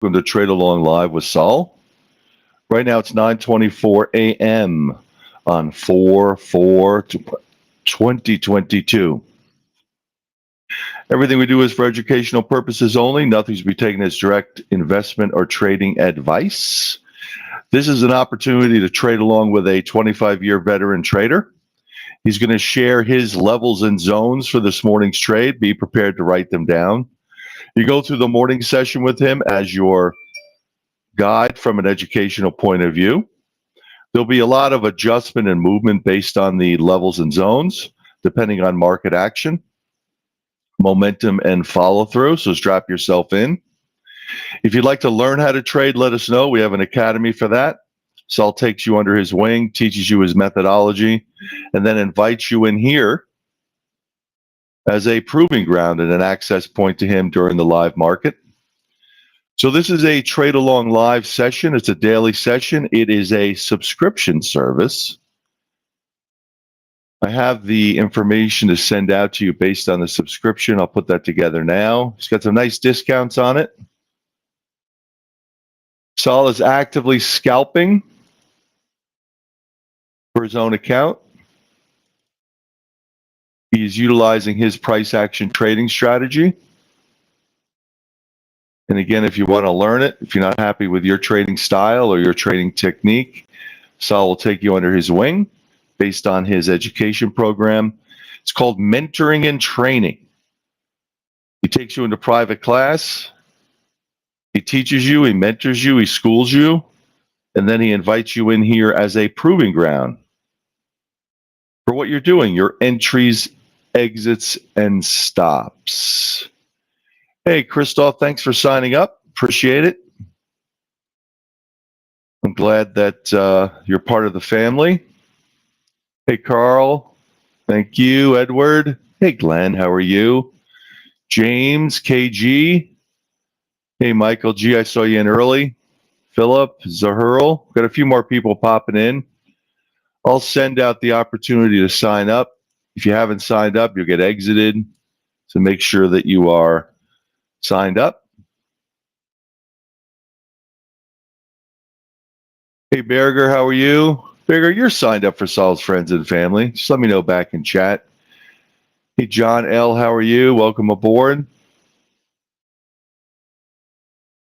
Welcome to Trade Along Live with Saul. Right now it's 9:24 a.m. on 4/4/2022. Everything we do is for educational purposes only. Nothing's to be taken as direct investment or trading advice. This is an opportunity to trade along with a 25-year veteran trader. He's going to share his levels and zones for this morning's trade. Be prepared to write them down. You go through the morning session with him as your guide from an educational point of view. There'll be a lot of adjustment and movement based on the levels and zones, depending on market action, momentum, and follow through. So strap yourself in. If you'd like to learn how to trade, let us know. We have an academy for that. Saul takes you under his wing, teaches you his methodology, and then invites you in here as a proving ground and an access point to him during the live market. So this is a Trade Along Live session. It's a daily session. It is a subscription service. I have the information to send out to you based on the subscription. I'll put that together now. It's got some nice discounts on it. Saul is actively scalping for his own account. He's utilizing his price action trading strategy. And again, if you want to learn it, if you're not happy with your trading style or your trading technique, Saul will take you under his wing based on his education program. It's called Mentoring and Training. He takes you into private class. He teaches you, he mentors you, he schools you, and then he invites you in here as a proving ground for what you're doing, your entries, exits, and stops. Hey, Christoph, thanks for signing up. Appreciate it. I'm glad that you're part of the family. Hey, Carl. Thank you. Edward. Hey, Glenn. How are you? James, KG. Hey, Michael G. I saw you in early. Philip, Zahurl. Got a few more people popping in. I'll send out the opportunity to sign up. If you haven't signed up, you'll get exited. So make sure that you are signed up. Hey, Berger, how are you? Berger, you're signed up for Saul's Friends and Family. Just let me know back in chat. Hey, John L., how are you? Welcome aboard.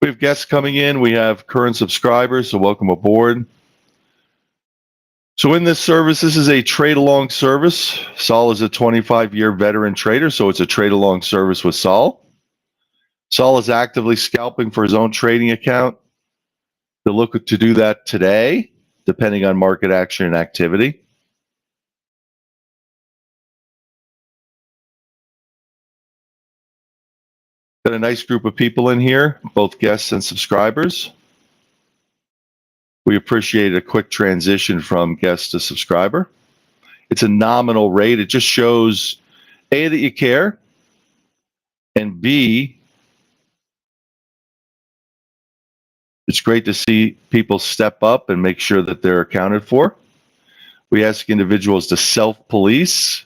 We have guests coming in. We have current subscribers, so welcome aboard. So in this service, this is a trade-along service. Saul is a 25-year veteran trader, so it's a trade-along service with Saul. Saul is actively scalping for his own trading account. He'll look to do that today, depending on market action and activity. Got a nice group of people in here, both guests and subscribers. We appreciate a quick transition from guest to subscriber. It's a nominal rate. It just shows, A, that you care, and B, it's great to see people step up and make sure that they're accounted for. We ask individuals to self-police.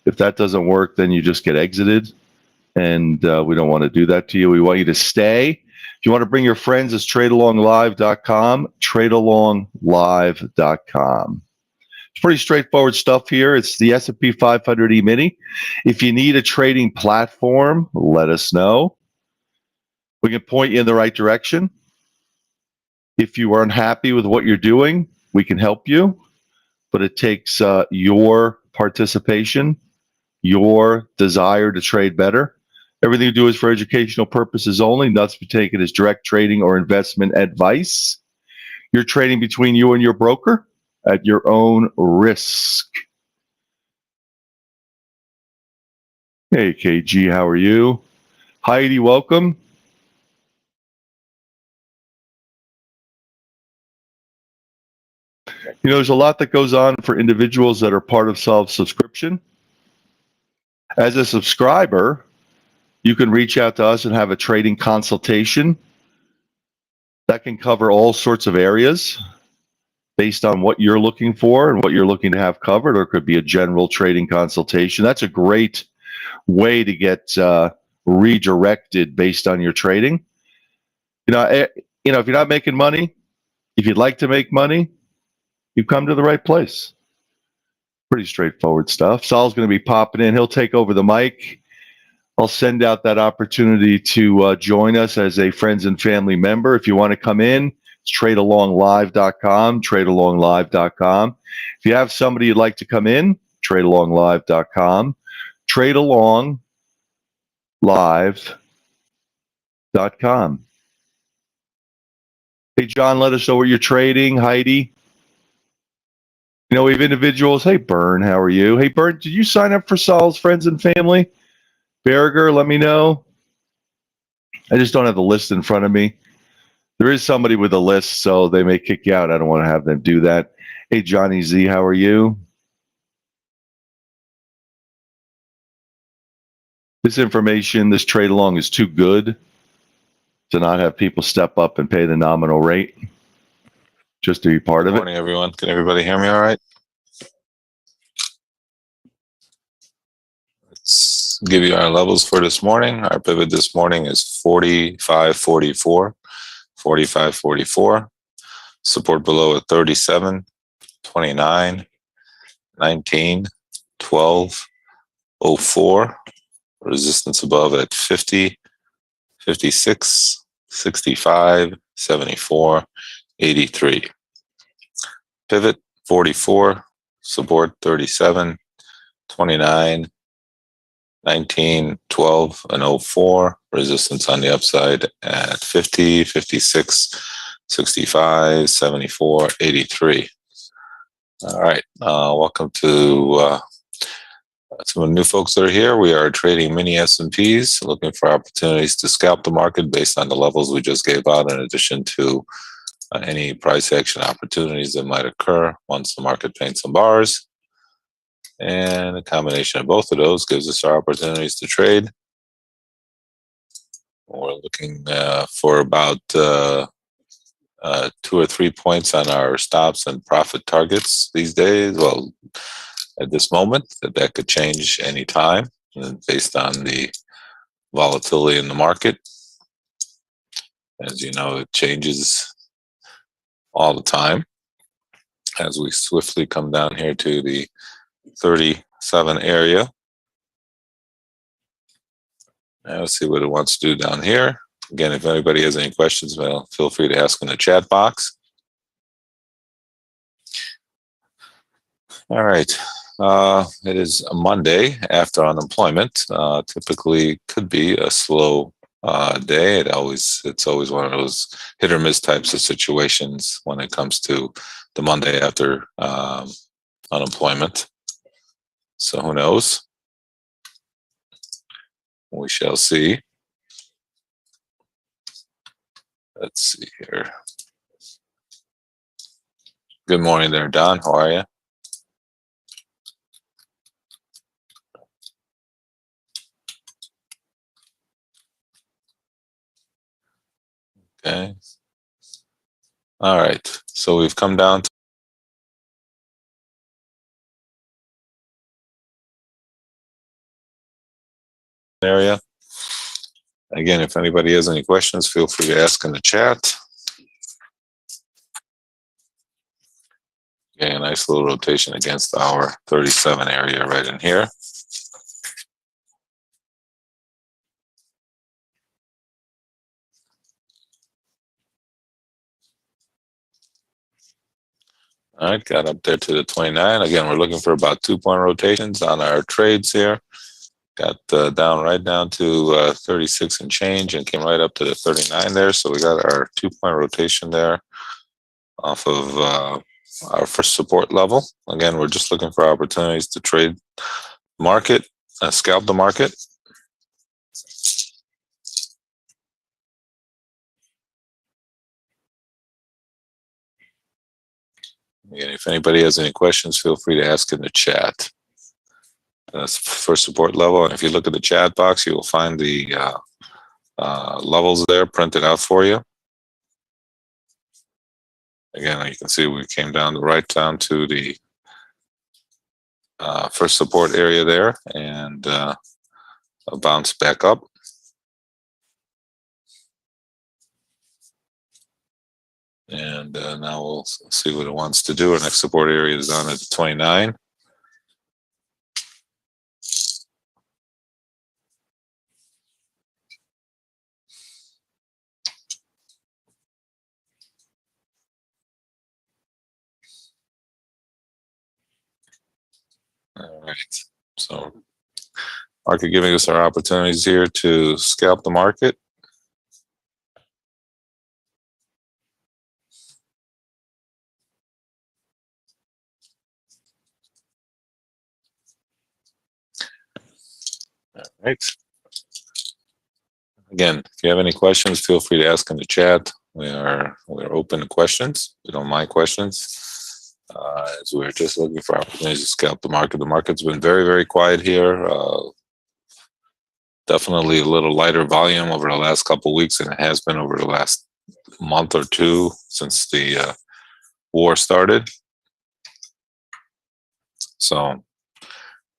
If that doesn't work, then you just get exited, and we don't want to do that to you. We want you to stay. If you want to bring your friends, it's tradealonglive.com, tradealonglive.com. It's pretty straightforward stuff here. It's the S&P 500 E-mini. If you need a trading platform, let us know. We can point you in the right direction. If you are unhappy with what you're doing, we can help you, but it takes your participation, your desire to trade better. Everything you do is for educational purposes only, not to be taken as direct trading or investment advice. You're trading between you and your broker at your own risk. Hey, KG, how are you? Heidi, welcome. You know, there's a lot that goes on for individuals that are part of Saul's subscription. As a subscriber, you can reach out to us and have a trading consultation. That can cover all sorts of areas based on what you're looking for and what you're looking to have covered, or it could be a general trading consultation. That's a great way to get redirected based on your trading. If you're not making money, if you'd like to make money, you've come to the right place. Pretty straightforward stuff. Saul's going to be popping in. He'll take over the mic. I'll send out that opportunity to join us as a friends and family member. If you want to come in, it's tradealonglive.com, tradealonglive.com. If you have somebody you'd like to come in, tradealonglive.com, tradealonglive.com. Hey, John, let us know what you're trading. Heidi. We have individuals. Hey, Bern, how are you? Hey, Bern, did you sign up for Saul's Friends and Family? Berger, let me know. I just don't have the list in front of me. There is somebody with a list, so they may kick you out. I don't want to have them do that. Hey, Johnny Z, how are you? This information, this trade along is too good to not have people step up and pay the nominal rate just to be part of it. Good morning, everyone. Can everybody hear me all right? Let's give you our levels for this morning. Our pivot this morning is 45.44, 45.44. Support below at 37, 29, 19, 12, 04. Resistance above at 50, 56, 65, 74, 83. Pivot 44, support 37, 29, 19, 12, and 04. Resistance on the upside at 50, 56, 65, 74, 83. All right. Welcome to some of the new folks that are here. We are trading mini S&Ps, looking for opportunities to scalp the market based on the levels we just gave out, in addition to any price action opportunities that might occur once the market paints some bars. And a combination of both of those gives us our opportunities to trade. We're looking for about 2 or 3 points on our stops and profit targets these days. Well, at this moment, that could change any time based on the volatility in the market. As you know, it changes all the time. As we swiftly come down here to the 37 area. Now let's see what it wants to do down here. Again, if anybody has any questions, well, feel free to ask in the chat box. All right. It is a Monday after unemployment. Typically could be a slow day. It's always one of those hit or miss types of situations when it comes to the Monday after unemployment. So who knows? We shall see. Let's see here. Good morning there, Don. How are you? Okay. All right. So we've come down to area. Again, if anybody has any questions, feel free to ask in the chat. Okay, a nice little rotation against our 37 area right in here. All right, got up there to the 29. Again, we're looking for about 2-point rotations on our trades here. Got right down to 36 and change and came right up to the 39 there. So we got our 2-point rotation there off of our first support level. Again, we're just looking for opportunities to trade market, scalp the market. Again, if anybody has any questions, feel free to ask in the chat. That's first support level. And if you look at the chat box, you will find the levels there printed out for you. Again, you can see we came down right down to the first support area there and bounce back up. And now we'll see what it wants to do. Our next support area is on at 29. All right. So market giving us our opportunities here to scalp the market. All right. Again, if you have any questions, feel free to ask in the chat. We're open to questions. We don't mind questions. As we're just looking for opportunities to scalp the market. The market's been very, very quiet here. Definitely a little lighter volume over the last couple of weeks than it has been over the last month or two since the war started. So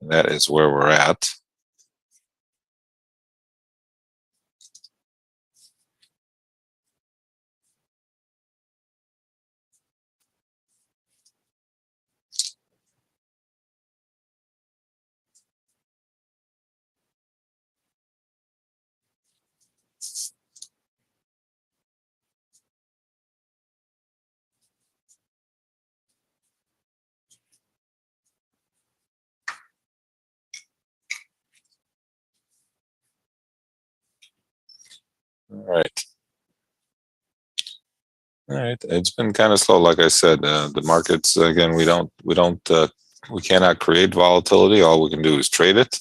that is where we're at. All right. All right. It's been kind of slow, like I said. The markets again. We cannot create volatility. All we can do is trade it,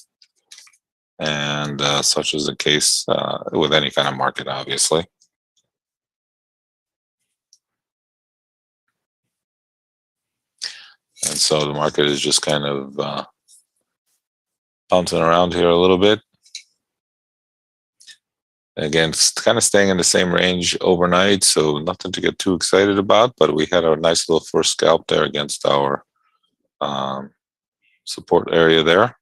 and such is the case with any kind of market, obviously. And so the market is just kind of bouncing around here a little bit. Again, it's kind of staying in the same range overnight, so nothing to get too excited about. But we had a nice little first scalp there against our support area there.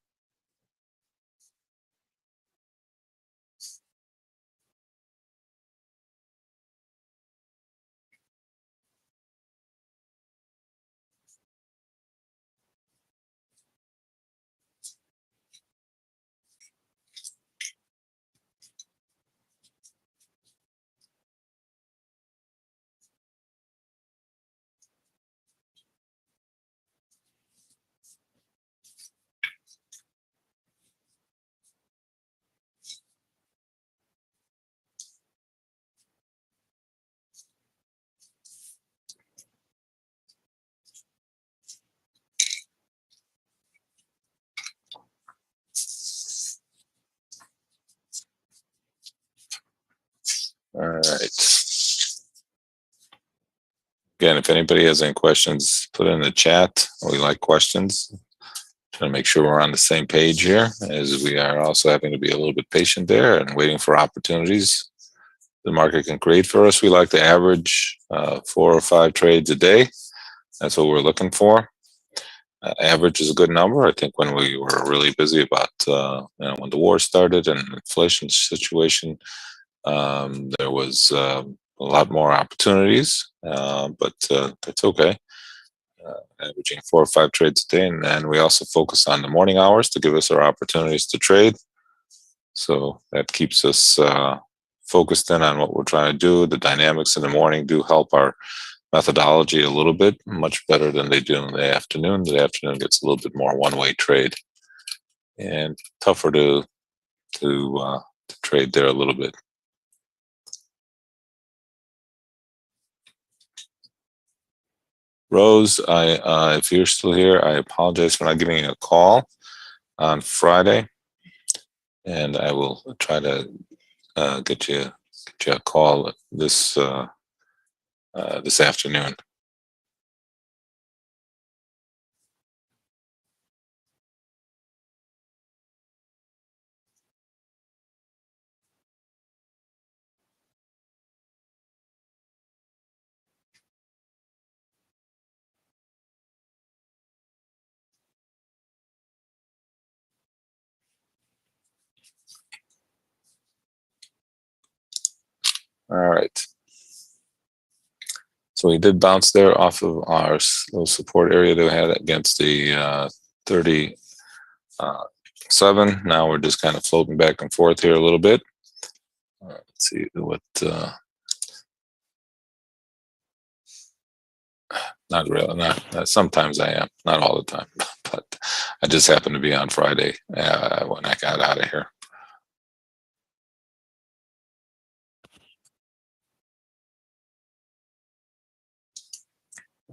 All right. Again, if anybody has any questions, put it in the chat. We like questions. Trying to make sure we're on the same page here, as we are also having to be a little bit patient there and waiting for opportunities the market can create for us. We like to average 4 or 5 trades a day. That's what we're looking for. Average is a good number. I think when we were really busy about when the war started and inflation situation, there was a lot more opportunities, but that's okay. Averaging 4 or 5 trades a day, and then we also focus on the morning hours to give us our opportunities to trade. So that keeps us focused in on what we're trying to do. The dynamics in the morning do help our methodology a little bit, much better than they do in the afternoon. The afternoon gets a little bit more one-way trade and tougher to trade there a little bit. Rose, if you're still here, I apologize for not giving you a call on Friday, and I will try to get you a call this afternoon. All right. So we did bounce there off of our little support area that we had against the 37. Now we're just kind of floating back and forth here a little bit. Let's see what. Not really. Not sometimes I am. Not all the time. But I just happened to be on Friday when I got out of here.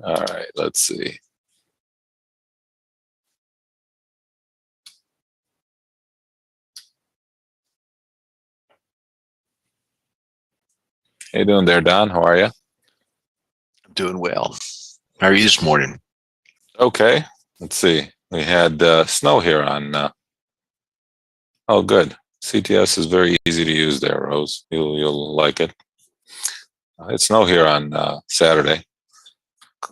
All right. Let's see. How you doing there, Don? How are you? I'm doing well. How are you this morning? Okay. Let's see. We had snow here on. Oh, good. CTS is very easy to use there, Rose. You'll like it. It's snow here on Saturday.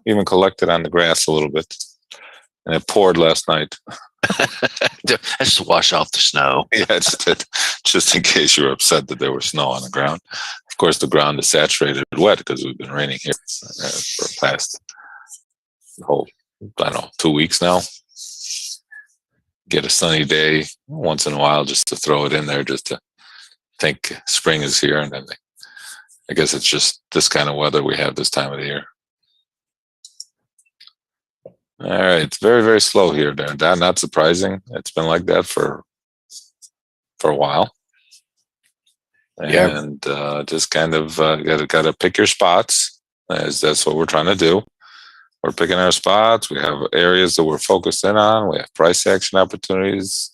Even collected on the grass a little bit, and it poured last night. That's to wash off the snow. Yeah, just in case you were upset that there was snow on the ground. Of course, the ground is saturated wet because we've been raining here for the past whole, I don't know, 2 weeks now. Get a sunny day once in a while just to throw it in there, just to think spring is here. And then I guess it's just this kind of weather we have this time of the year. All right, it's very, very slow here, Darren. Not surprising. It's been like that for a while. Yeah. And just kind of got to pick your spots. That's what we're trying to do. We're picking our spots. We have areas that we're focused in on. We have price action opportunities.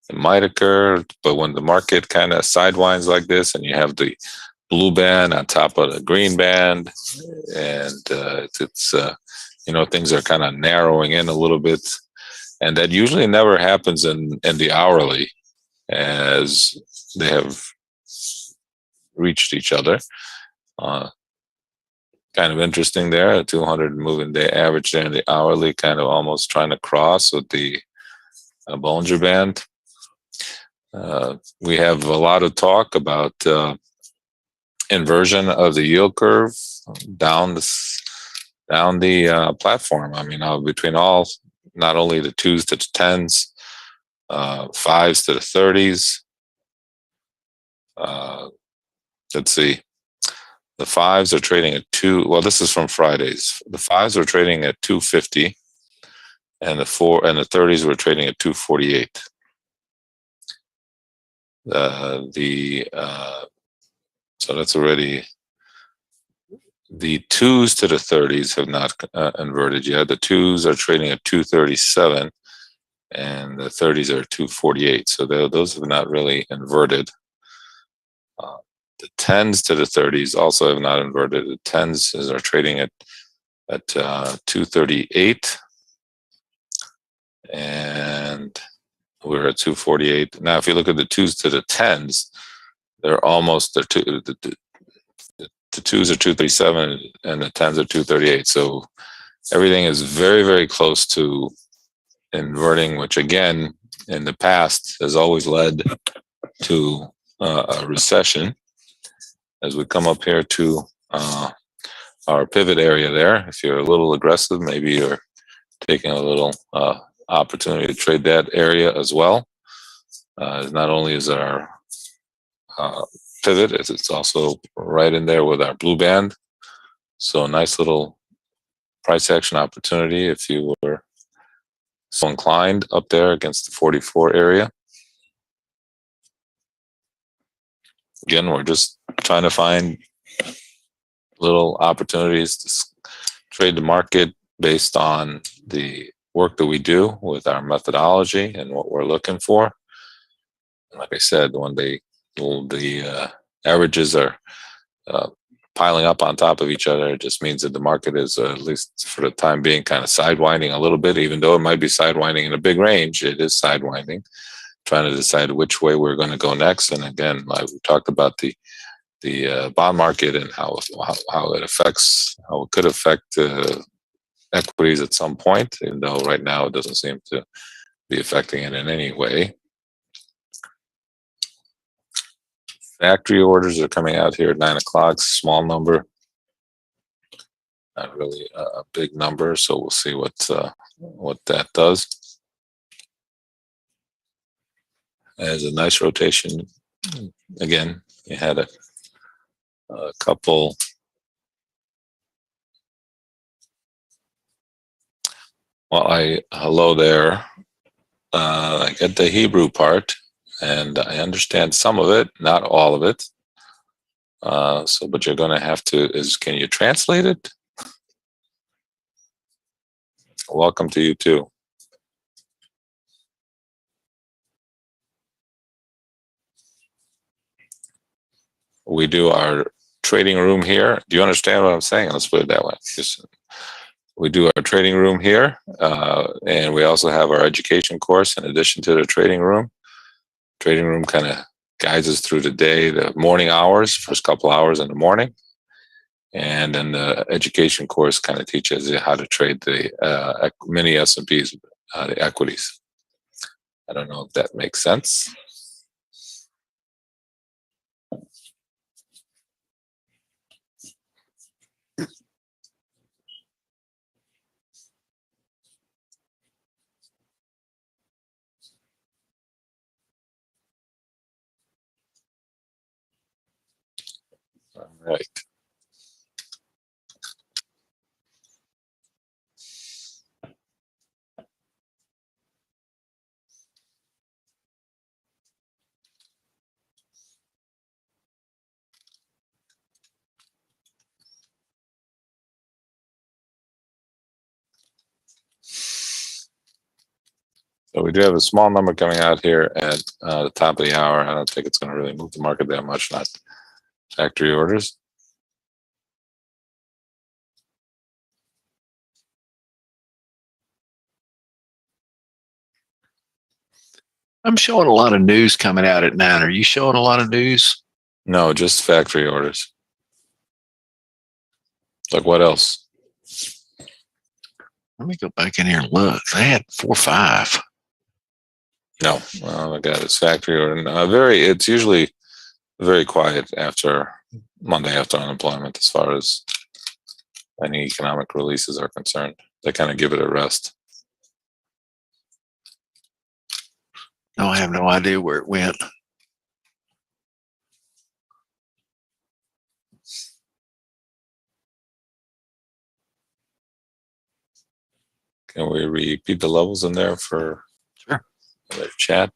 It might occur, but when the market kind of sidewinds like this, and you have the blue band on top of the green band, and it's things are kind of narrowing in a little bit, and that usually never happens in the hourly, as they have reached each other. Kind of interesting there, a 200 moving day average there in the hourly, kind of almost trying to cross with the Bollinger Band. We have a lot of talk about inversion of the yield curve down the platform. I mean, between all, not only the 2s to the 10s, 5s to the 30s. Let's see. The 5s are trading at 2. Well, this is from Fridays. The 5s are trading at 250, and the 30s were trading at 248. So that's already, the 2s to the 30s have not inverted yet. The 2s are trading at 237, and the 30s are 248. So those have not really inverted. The 10s to the 30s also have not inverted. The 10s are trading at 238, and we're at 248. Now, if you look at the 2s to the 10s, they're almost, the 2s are 237 and the 10s are 238. So everything is very, very close to inverting, which again, in the past, has always led to a recession. As we come up here to our pivot area there, if you're a little aggressive, maybe you're taking a little opportunity to trade that area as well. Not only is our pivot, it's also right in there with our blue band. So a nice little price action opportunity if you were so inclined up there against the 44 area. Again, we're just trying to find little opportunities to trade the market based on the work that we do with our methodology and what we're looking for. And like I said, when the averages are piling up on top of each other, it just means that the market is, at least for the time being, kind of sidewinding a little bit. Even though it might be sidewinding in a big range, it is sidewinding, trying to decide which way we're going to go next. And again, like we talked about the bond market and how it affects, how it could affect equities at some point, even though right now it doesn't seem to be affecting it in any way. Factory orders are coming out here at 9 o'clock, small number. Not really a big number, so we'll see what that does. As a nice rotation. Again, you had a couple. Well, hello there. I get the Hebrew part, and I understand some of it, not all of it. But you're going to have to. Can you translate it? Welcome to you too. We do our trading room here. Do you understand what I'm saying? Let's put it that way. We do our trading room here, and we also have our education course in addition to the trading room. Trading room kind of guides us through the day, the morning hours, first couple hours in the morning. And then the education course kind of teaches you how to trade the mini S&Ps, the equities. I don't know if that makes sense. All right. So we do have a small number coming out here at the top of the hour. I don't think it's going to really move the market that much, not factory orders. I'm showing a lot of news coming out at 9. Are you showing a lot of news? No, just factory orders. Like what else? Let me go back in here and look. They had 4 5. No, I got it's factory order. It's usually very quiet after Monday after unemployment as far as any economic releases are concerned. They kind of give it a rest. No, I have no idea where it went. Can we repeat the levels in there for Sure. the chat?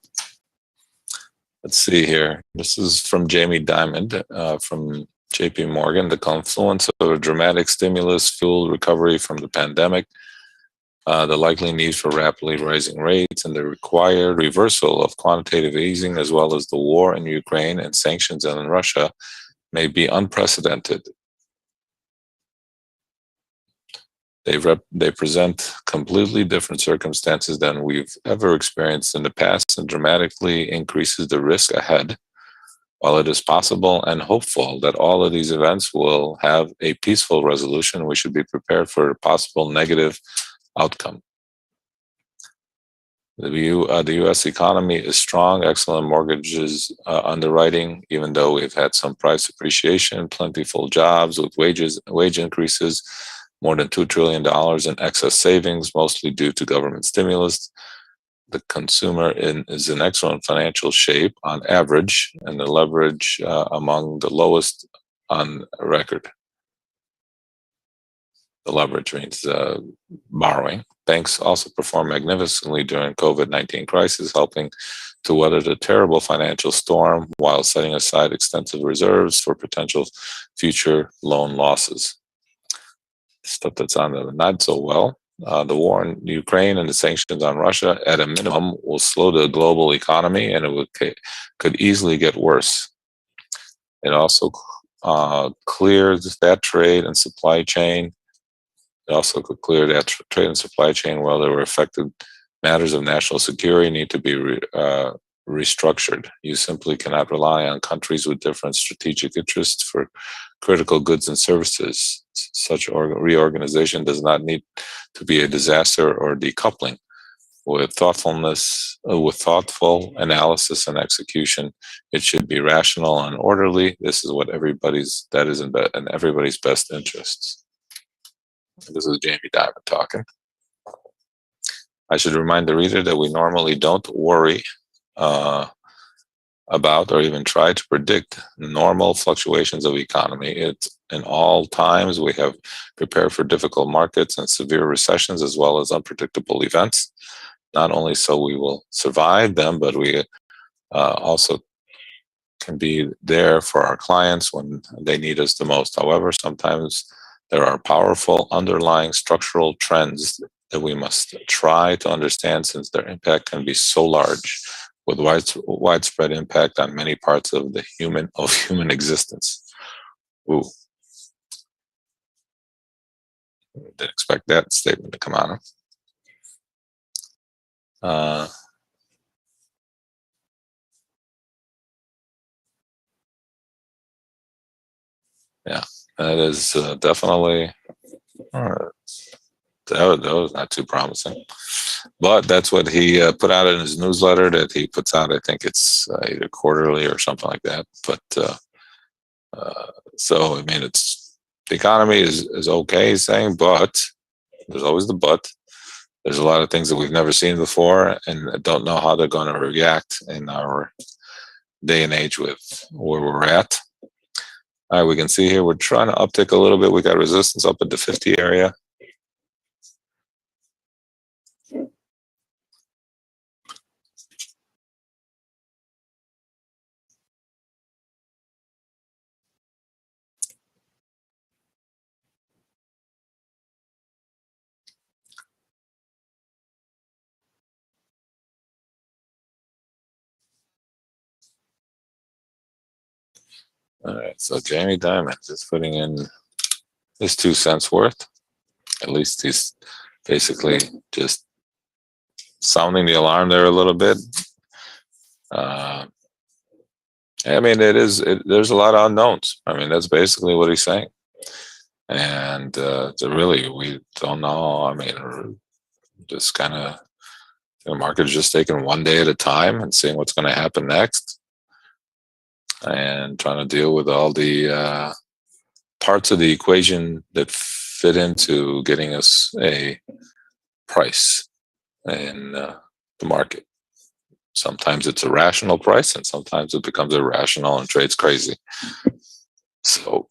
Let's see here. This is from Jamie Dimon from JP Morgan. The confluence of a dramatic stimulus fueled recovery from the pandemic, the likely need for rapidly rising rates, and the required reversal of quantitative easing, as well as the war in Ukraine and sanctions on Russia, may be unprecedented. They present completely different circumstances than we've ever experienced in the past and dramatically increases the risk ahead. While it is possible and hopeful that all of these events will have a peaceful resolution, we should be prepared for a possible negative outcome. The U.S. economy is strong, excellent mortgages underwriting, even though we've had some price appreciation, plentiful jobs with wage increases, more than $2 trillion in excess savings, mostly due to government stimulus. The consumer is in excellent financial shape on average, and the leverage among the lowest on record. The leverage means borrowing. Banks also performed magnificently during COVID-19 crisis, helping to weather the terrible financial storm while setting aside extensive reserves for potential future loan losses. Stuff that's on the not so well. The war in Ukraine and the sanctions on Russia, at a minimum, will slow the global economy, and it could easily get worse. It also clears that trade and supply chain. It also could clear that trade and supply chain while there were affected matters of national security need to be restructured. You simply cannot rely on countries with different strategic interests for critical goods and services. Such reorganization does not need to be a disaster or decoupling. With thoughtful analysis and execution, it should be rational and orderly. This is what that is in everybody's best interests. This is Jamie Dimon talking. I should remind the reader that we normally don't worry about or even try to predict normal fluctuations of economy. It's in all times we have prepared for difficult markets and severe recessions as well as unpredictable events. Not only so we will survive them, but we also can be there for our clients when they need us the most. However, sometimes there are powerful underlying structural trends that we must try to understand since their impact can be so large with widespread impact on many parts of the human existence. Ooh. Didn't expect that statement to come out. Yeah, that is definitely that was not too promising, but that's what he put out in his newsletter that he puts out. I think it's either quarterly or something like that. But so I mean, it's the economy is okay, he's saying, but there's always the but. There's a lot of things that we've never seen before, and don't know how they're going to react in our day and age with where we're at. All right, we can see here we're trying to uptick a little bit. We got resistance up at the 50 area. All right, so Jamie Dimon is putting in his 2 cents worth. At least he's basically just sounding the alarm there a little bit. I mean, there's a lot of unknowns. I mean, that's basically what he's saying. And really, we don't know. I mean, just kind of, the market is just taking one day at a time and seeing what's going to happen next, and trying to deal with all the parts of the equation that fit into getting us a price in the market. Sometimes it's a rational price, and sometimes it becomes irrational and trades crazy. So,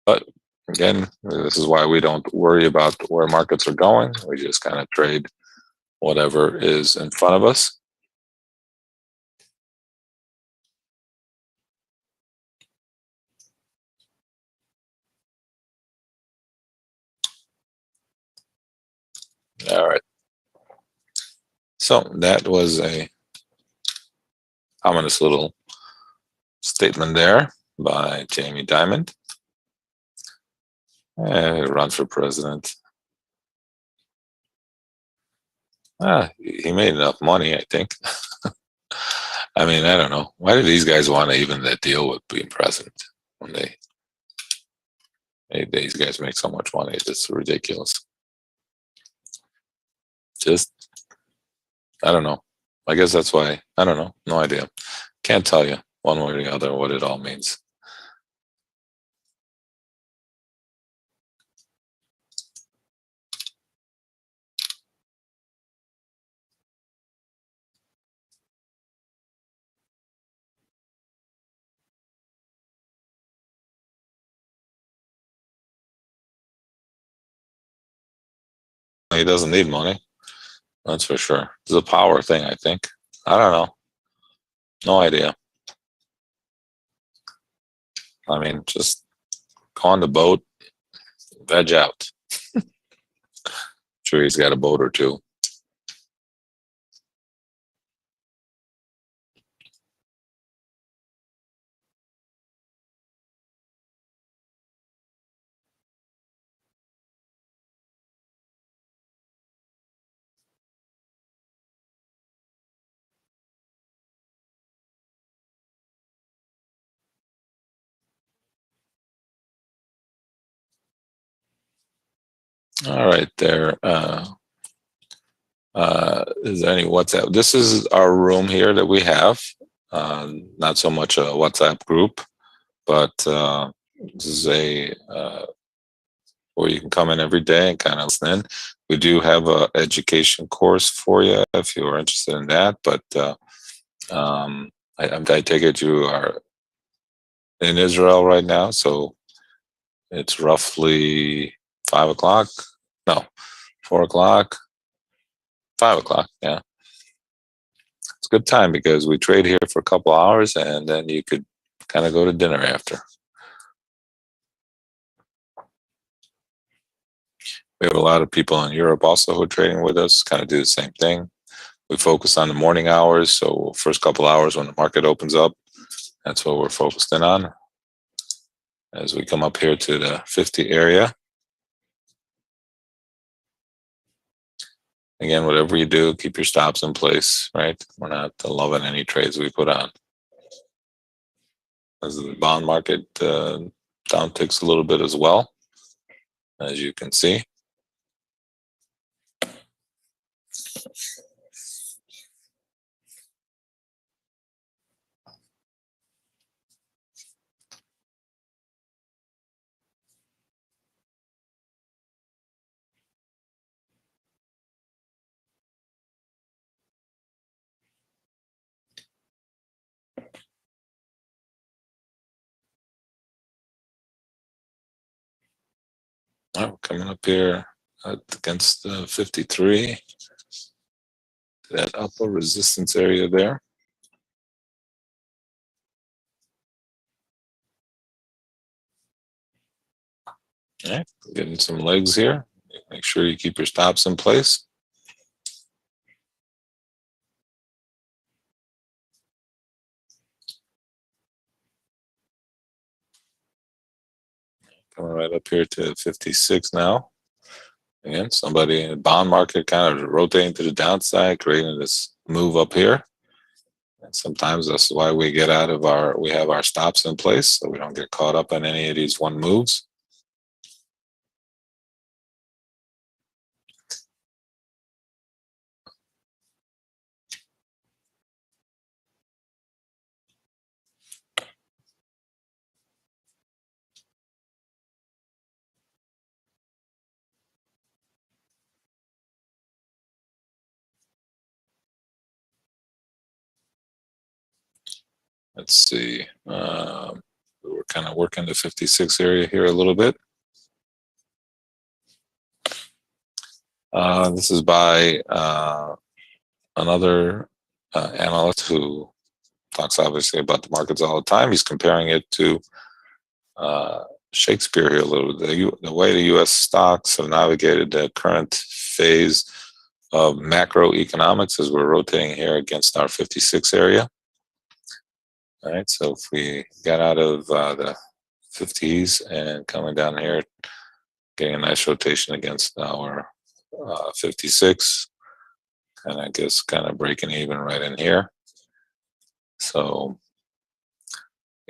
but again, this is why we don't worry about where markets are going. We just kind of trade whatever is in front of us. All right. So that was a ominous little statement there by Jamie Dimon. Run for president. He made enough money, I think. I mean, I don't know. Why do these guys want to even deal with being president when these guys make so much money? It's just ridiculous. Just, I don't know. I guess that's why, I don't know. No idea. Can't tell you one way or the other what it all means. He doesn't need money. That's for sure. It's a power thing, I think. I don't know. No idea. I mean, just go on the boat, veg out. Sure, he's got a boat or two. All right, there. Is there any WhatsApp? This is our room here that we have. Not so much a WhatsApp group, but this is a or you can come in every day and kind of listen in. We do have a education course for you if you are interested in that. But I take it you are in Israel right now, so it's roughly 5 o'clock. No, 4 o'clock. 5 o'clock. Yeah, it's a good time because we trade here for a couple hours, and then you could kind of go to dinner after. We have a lot of people in Europe also who are trading with us, kind of do the same thing. We focus on the morning hours, so first couple hours when the market opens up, that's what we're focused in on. As we come up here to the 50 area. Again, whatever you do, keep your stops in place, right? We're not loving any trades we put on. As the bond market down ticks a little bit as well, as you can see. Oh, coming up here against the 53, that upper resistance area there. All right, getting some legs here. Make sure you keep your stops in place. Coming right up here to 56 now. Again, somebody in the bond market kind of rotating to the downside, creating this move up here. And sometimes that's why we get out of we have our stops in place so we don't get caught up in any of these one moves. Let's see. We're kind of working the 56 area here a little bit. This is by another analyst who talks obviously about the markets all the time. He's comparing it to Shakespeare here a little bit. The way the U.S. stocks have navigated the current phase of macroeconomics as we're rotating here against our 56 area. All right, so if we got out of the 50s and coming down here, getting a nice rotation against our 56, and I guess kind of breaking even right in here. So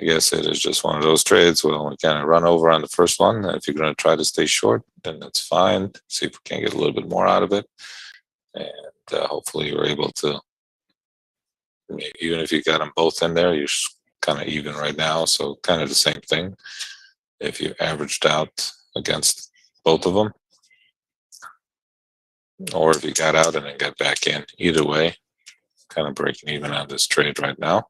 I guess it is just one of those trades. Well, we kind of run over on the first one. And if you're going to try to stay short, then that's fine. See if we can get a little bit more out of it. And hopefully you're able to, even if you got them both in there, you're kind of even right now. So kind of the same thing. If you averaged out against both of them, or if you got out and then got back in, either way, kind of breaking even on this trade right now.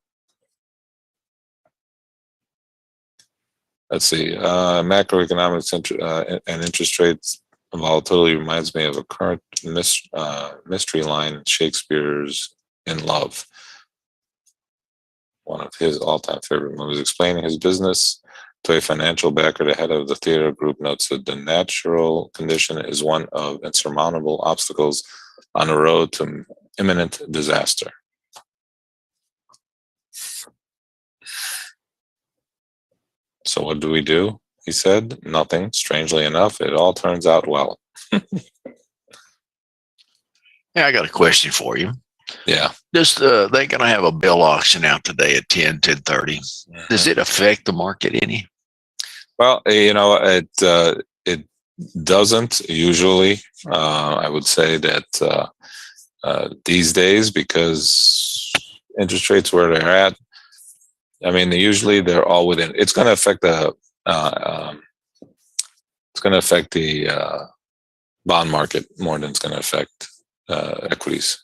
Let's see, macroeconomics and interest rates volatility reminds me of a current mystery line, Shakespeare's In Love. One of his all-time favorite movies, explaining his business to a financial backer. The head of the theater group notes that the natural condition is one of insurmountable obstacles on the road to imminent disaster. So what do we do? He said, nothing. Strangely enough, it all turns out well. Yeah, I got a question for you. Yeah. Just they're going to have a bill auction out today at 10:30. Does it affect the market any? Well, you know, it doesn't usually. I would say that these days, because interest rates where they're at, I mean, usually they're all within. It's going to affect the. It's it's going to affect the bond market more than it's going to affect equities.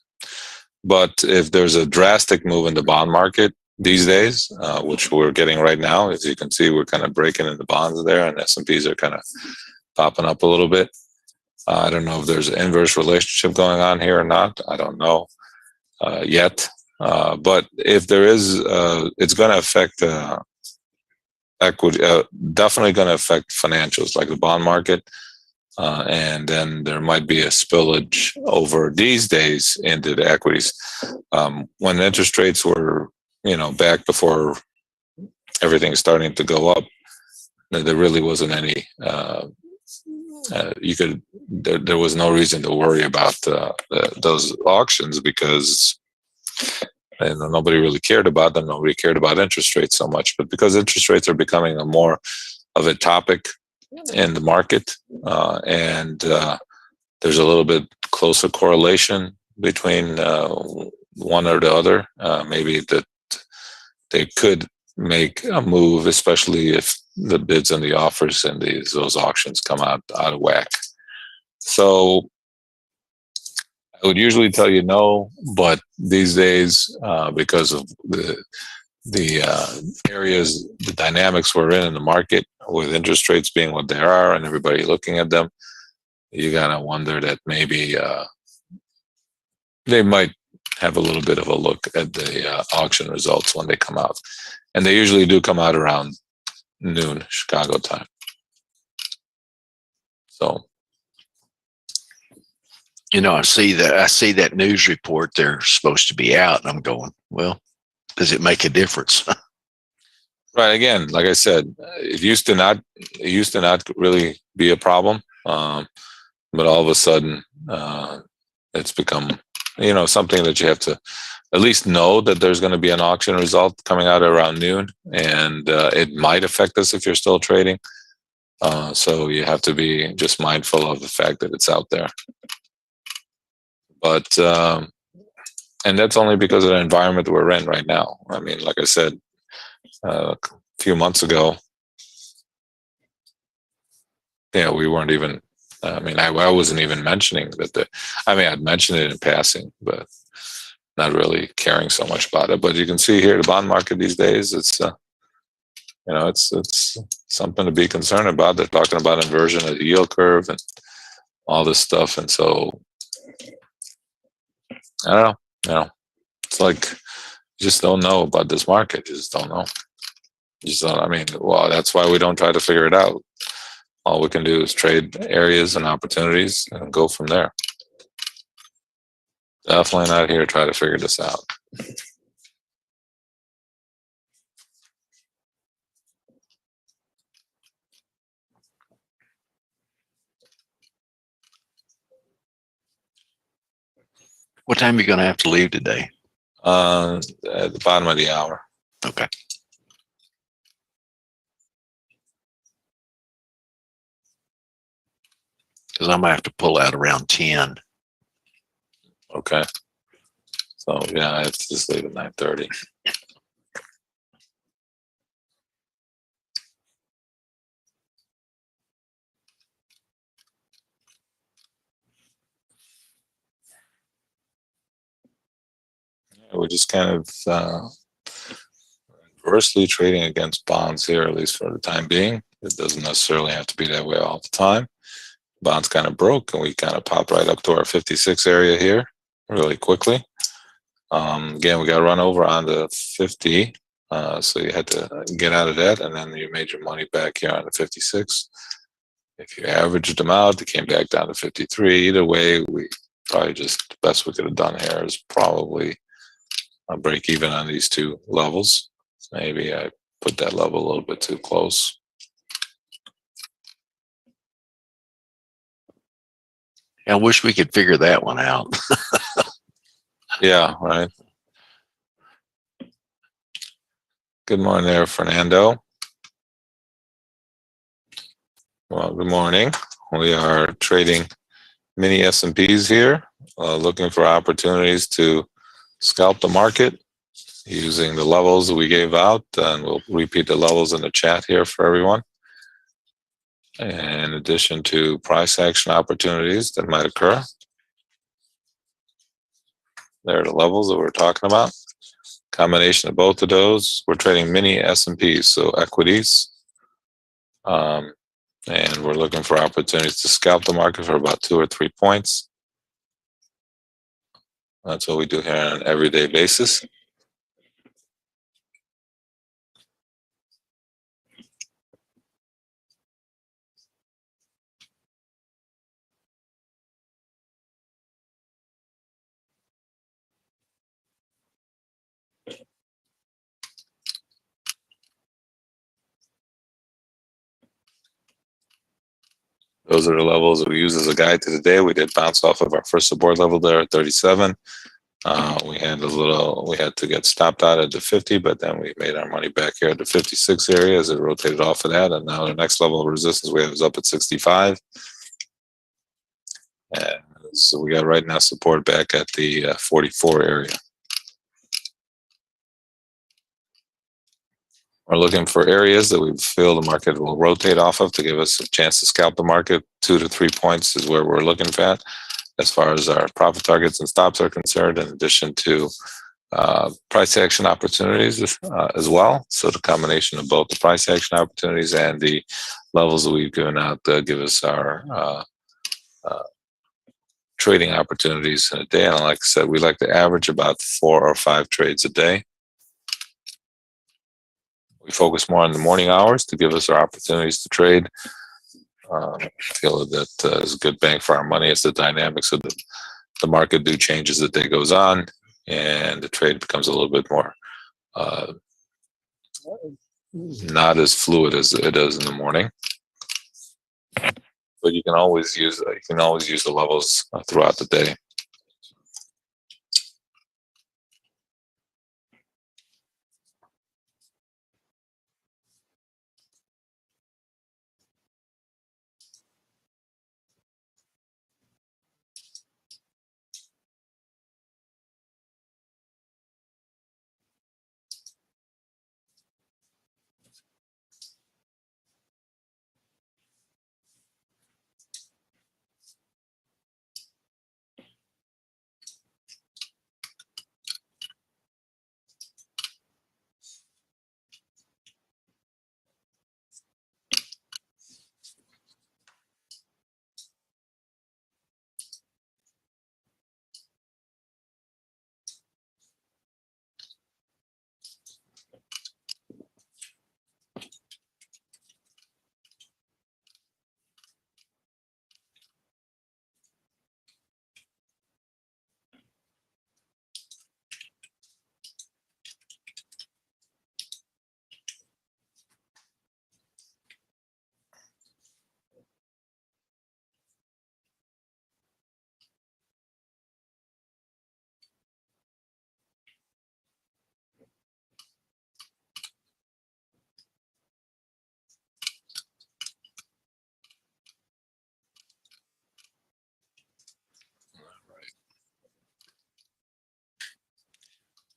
But if there's a drastic move in the bond market these days, which we're getting right now, as you can see, we're kind of breaking in the bonds there, and S&Ps are kind of popping up a little bit. I don't know if there's an inverse relationship going on here or not. I don't know yet. But if there is, it's going to affect equity, definitely going to affect financials like the bond market. And then there might be a spillage over these days into the equities. When interest rates were, back before everything's starting to go up, there really wasn't any, there was no reason to worry about those auctions because nobody really cared about them. Nobody cared about interest rates so much, but because interest rates are becoming a more of a topic in the market, and there's a little bit closer correlation between one or the other. Maybe that they could make a move, especially if the bids and the offers and those auctions come out of whack. So I would usually tell you no, but these days, because of the areas, the dynamics we're in the market, with interest rates being what they are and everybody looking at them, you gotta wonder that maybe they might have a little bit of a look at the auction results when they come out, and they usually do come out around noon Chicago time. So, I see that news report they're supposed to be out, and I'm going, well, does it make a difference? right. Again, like I said, it used to not really be a problem, but all of a sudden, it's become, something that you have to at least know that there's going to be an auction result coming out around noon, and it might affect us if you're still trading. So you have to be just mindful of the fact that it's out there. But and that's only because of the environment we're in right now. I mean, like I said a few months ago, we weren't even. I mean, I wasn't even mentioning that. I'd mentioned it in passing, but not really caring so much about it. But you can see here the bond market these days. It's it's something to be concerned about. They're talking about inversion of the yield curve and all this stuff, and so I don't know. It's like you just don't know about this market. You just don't know. You just don't. I mean, well, that's why we don't try to figure it out. All we can do is trade areas and opportunities and go from there. Definitely not here to try to figure this out. What time are you going to have to leave today? At the bottom of the hour. Okay. Because I might have to pull out around 10. Okay. So yeah, I have to just leave at 9:30. We're just kind of adversely trading against bonds here, at least for the time being. It doesn't necessarily have to be that way all the time. Bonds kind of broke, and we kind of popped right up to our 56 area here really quickly. Again, we got run over on the 50, so you had to get out of that, and then you made your money back here on the 56. If you averaged them out, they came back down to 53. Either way, we probably just the best we could have done here is probably a break even on these two levels. Maybe I put that level a little bit too close. I wish we could figure that one out. Yeah, right. Good morning there, Fernando. Well, good morning. We are trading mini S&Ps here, looking for opportunities to scalp the market using the levels that we gave out, and we'll repeat the levels in the chat here for everyone. in addition to price action opportunities that might occur. There are the levels that we're talking about. Combination of both of those, we're trading mini S&Ps, so equities. And we're looking for opportunities to scalp the market for about 2 or 3 points. That's what we do here on an everyday basis. Those are the levels that we use as a guide to the day. We did bounce off of our first support level there at 37. We had to get stopped out at the 50, but then we made our money back here at the 56 area as it rotated off of that. And now the next level of resistance we have is up at 65. And so we got right now support back at the 44 area. We're looking for areas that we feel the market will rotate off of to give us a chance to scalp the market. 2 to 3 points is where we're looking at as far as our profit targets and stops are concerned, in addition to price action opportunities as well. So the combination of both the price action opportunities and the levels that we've given out give us our trading opportunities in a day. And like I said, we like to average about 4 or 5 trades a day. We focus more on the morning hours to give us our opportunities to trade. I feel that is a good bang for our money as the dynamics of the market do change as the day goes on, and the trade becomes a little bit more not as fluid as it is in the morning. But you can always use the levels throughout the day.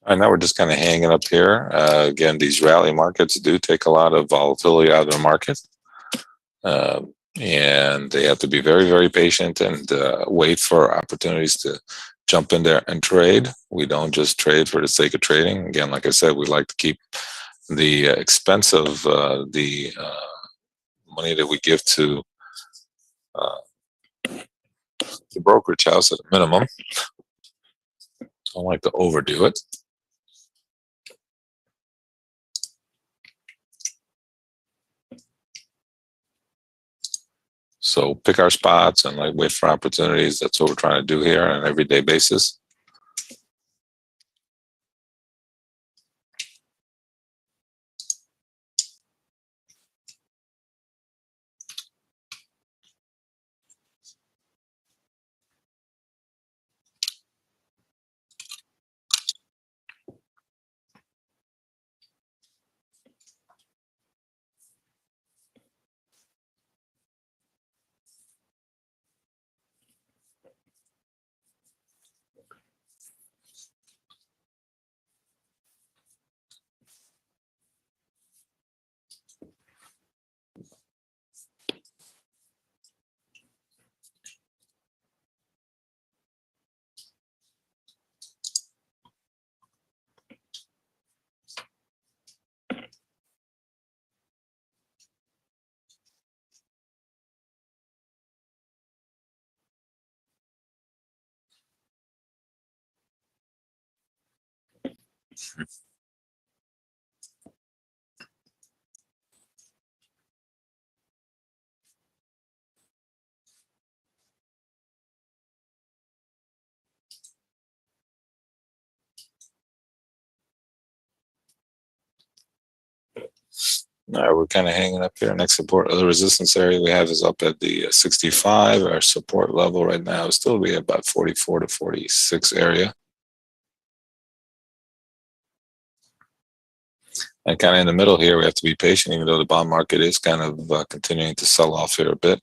All right, now we're just kind of hanging up here. Again, these rally markets do take a lot of volatility out of the market. And they have to be very, very patient and wait for opportunities to jump in there and trade. We don't just trade for the sake of trading. Again, like I said, we like to keep the expense of the money that we give to the brokerage house at a minimum. Don't like to overdo it. So pick our spots and like wait for opportunities. That's what we're trying to do here on an everyday basis. All right, we're kind of hanging up here. Next support, the resistance area we have is up at the 65. Our support level right now is still be about 44 to 46 area. And kind of in the middle here, we have to be patient, even though the bond market is kind of continuing to sell off here a bit.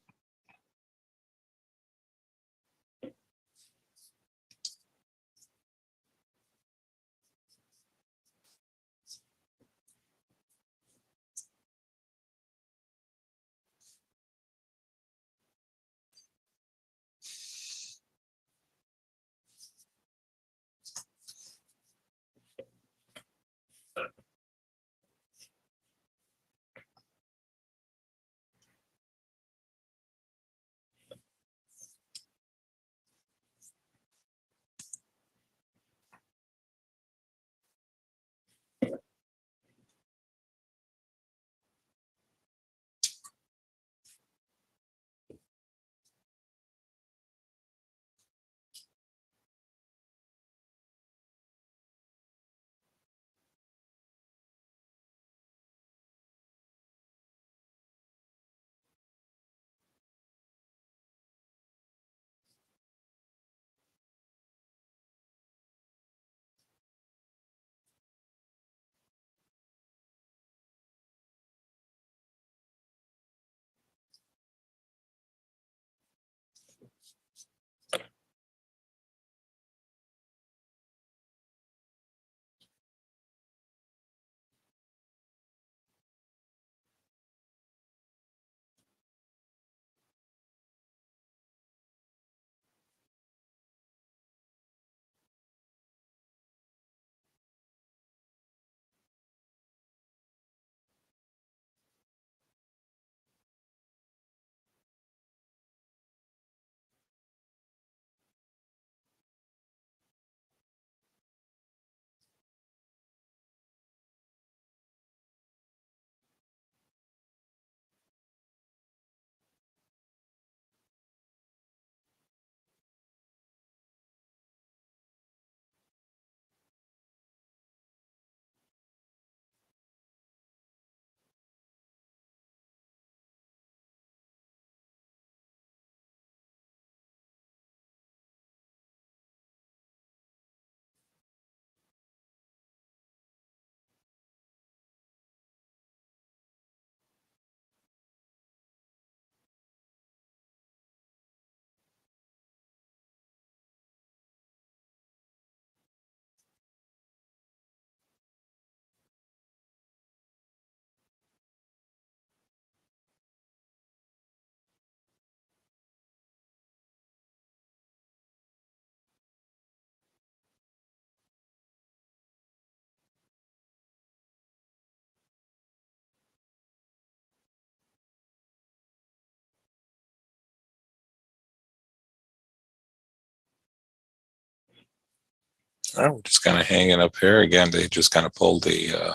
All right, we're just kind of hanging up here. Again, they just kind of pulled the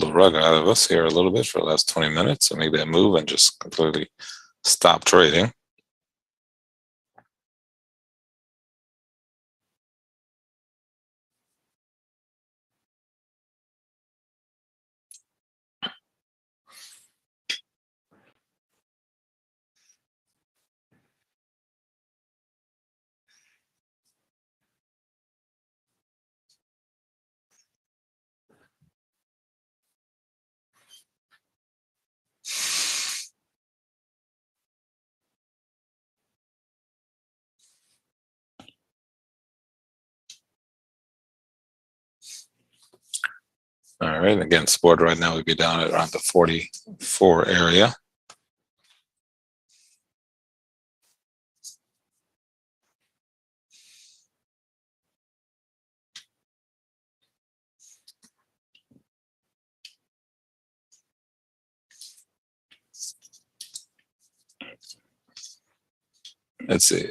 rug out of us here a little bit for the last 20 minutes and made that move and just completely stop trading. All right, again, support right now would be down at around the 44 area. Let's see.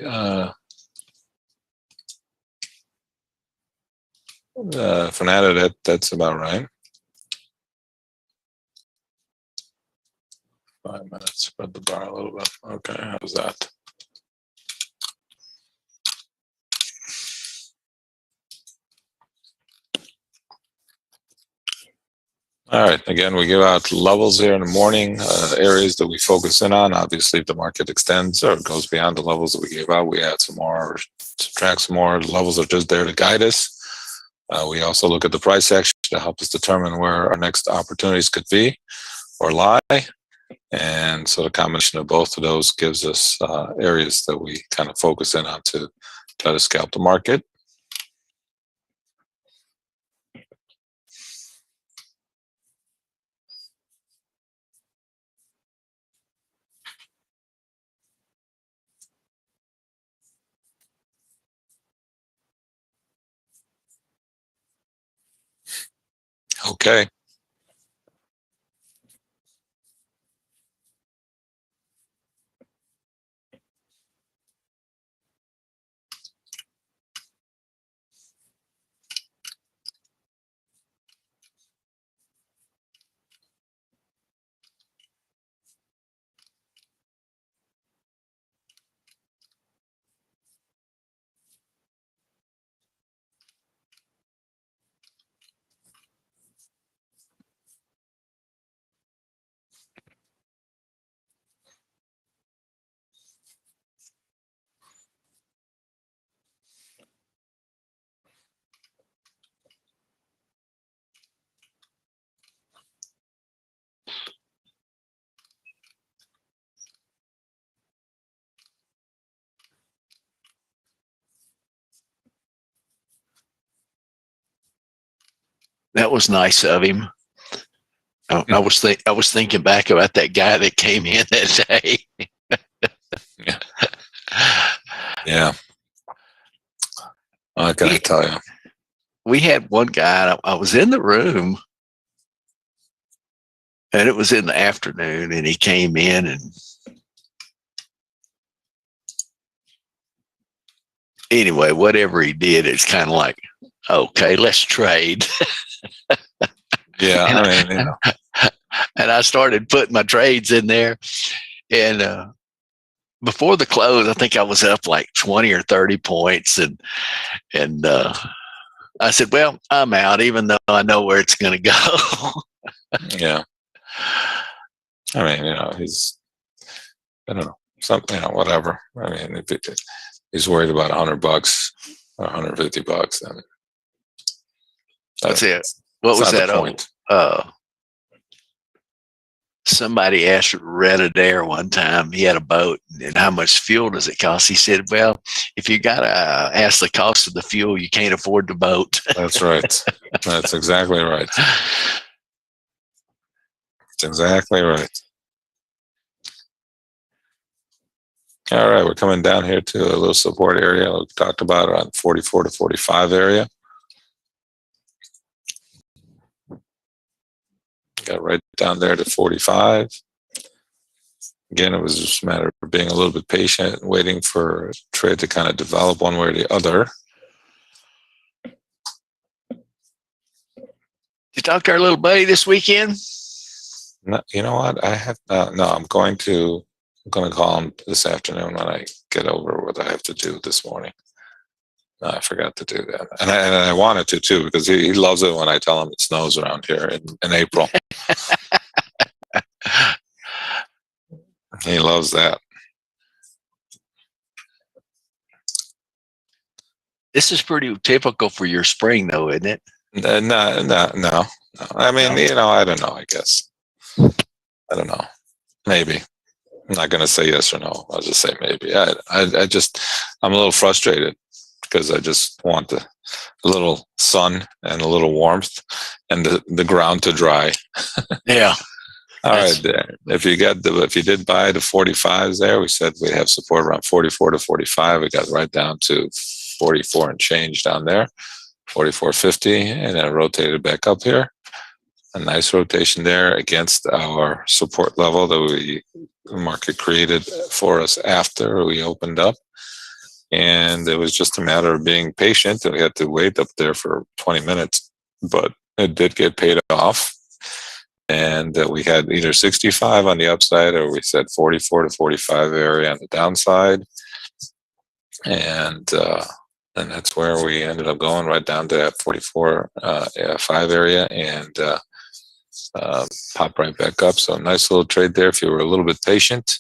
Fernando, that's about right. 5 minutes, spread the bar a little bit. Okay, how's that? All right. Again, we give out levels here in the morning, areas that we focus in on. Obviously, if the market extends or goes beyond the levels that we gave out, we add some more or subtract some more. The levels are just there to guide us. We also look at the price action to help us determine where our next opportunities could be or lie. And so the combination of both of those gives us areas that we kind of focus in on to try to scalp the market. Okay. That was nice of him. I was thinking back about that guy that came in that day. Yeah. What can I tell you? We had one guy. I was in the room, and it was in the afternoon, and he came in, and anyway, whatever he did, it's kind of like, okay, let's trade. Yeah, And I mean, you know. And I started putting my trades in there, and before the close, I think I was up like 20 or 30 points, and I said, "Well, I'm out, even though I know where it's going to go." Yeah. I mean, you know, I don't know, something, you know, whatever. I mean, if he's worried about $100 or $150, then That's it. What was that? Point. Somebody asked Red Adair one time, he had a boat, and how much fuel does it cost? He said, well, if you got to ask the cost of the fuel, you can't afford the boat. That's right. That's exactly right. That's exactly right. All right, we're coming down here to a little support area. We talked about around 44 to 45 area. Got right down there to 45. Again, it was just a matter of being a little bit patient and waiting for a trade to kind of develop one way or the other. You talk to our little buddy this weekend? No, you know what? I have no. I'm going to call him this afternoon when I get over what I have to do this morning. No, I forgot to do that, and I wanted to too, because he loves it when I tell him it snows around here in April. He loves that. This is pretty typical for your spring, though, isn't it? No. I mean, you know, I don't know. I guess I don't know. Maybe. I'm not going to say yes or no. I'll just say maybe. I'm a little frustrated because I just want a little sun and a little warmth and the ground to dry. Yeah. All right. If you did buy the 45s there, we said we have support around 44 to 45. We got right down to 44 and change down there, 44.50, and then rotated back up here. A nice rotation there against our support level that the market created for us after we opened up. And it was just a matter of being patient. We had to wait up there for 20 minutes, but it did get paid off. And we had either 65 on the upside, or we said 44 to 45 area on the downside. And that's where we ended up going, right down to that 44 5 area, and pop right back up. So nice little trade there if you were a little bit patient.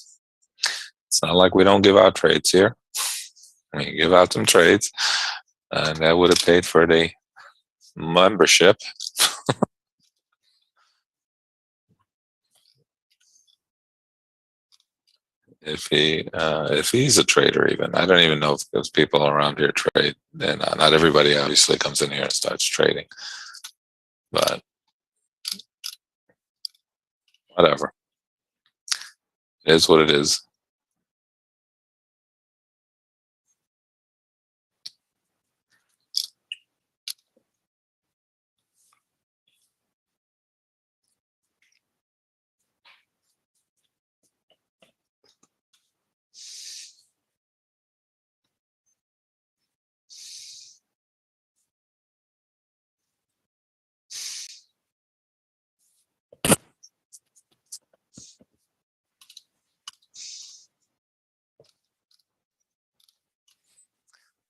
It's not like we don't give out trades here. We give out some trades, and that would have paid for the membership. If he's a trader, even I don't even know if those people around here trade. And not everybody obviously comes in here and starts trading, but whatever. It is what it is.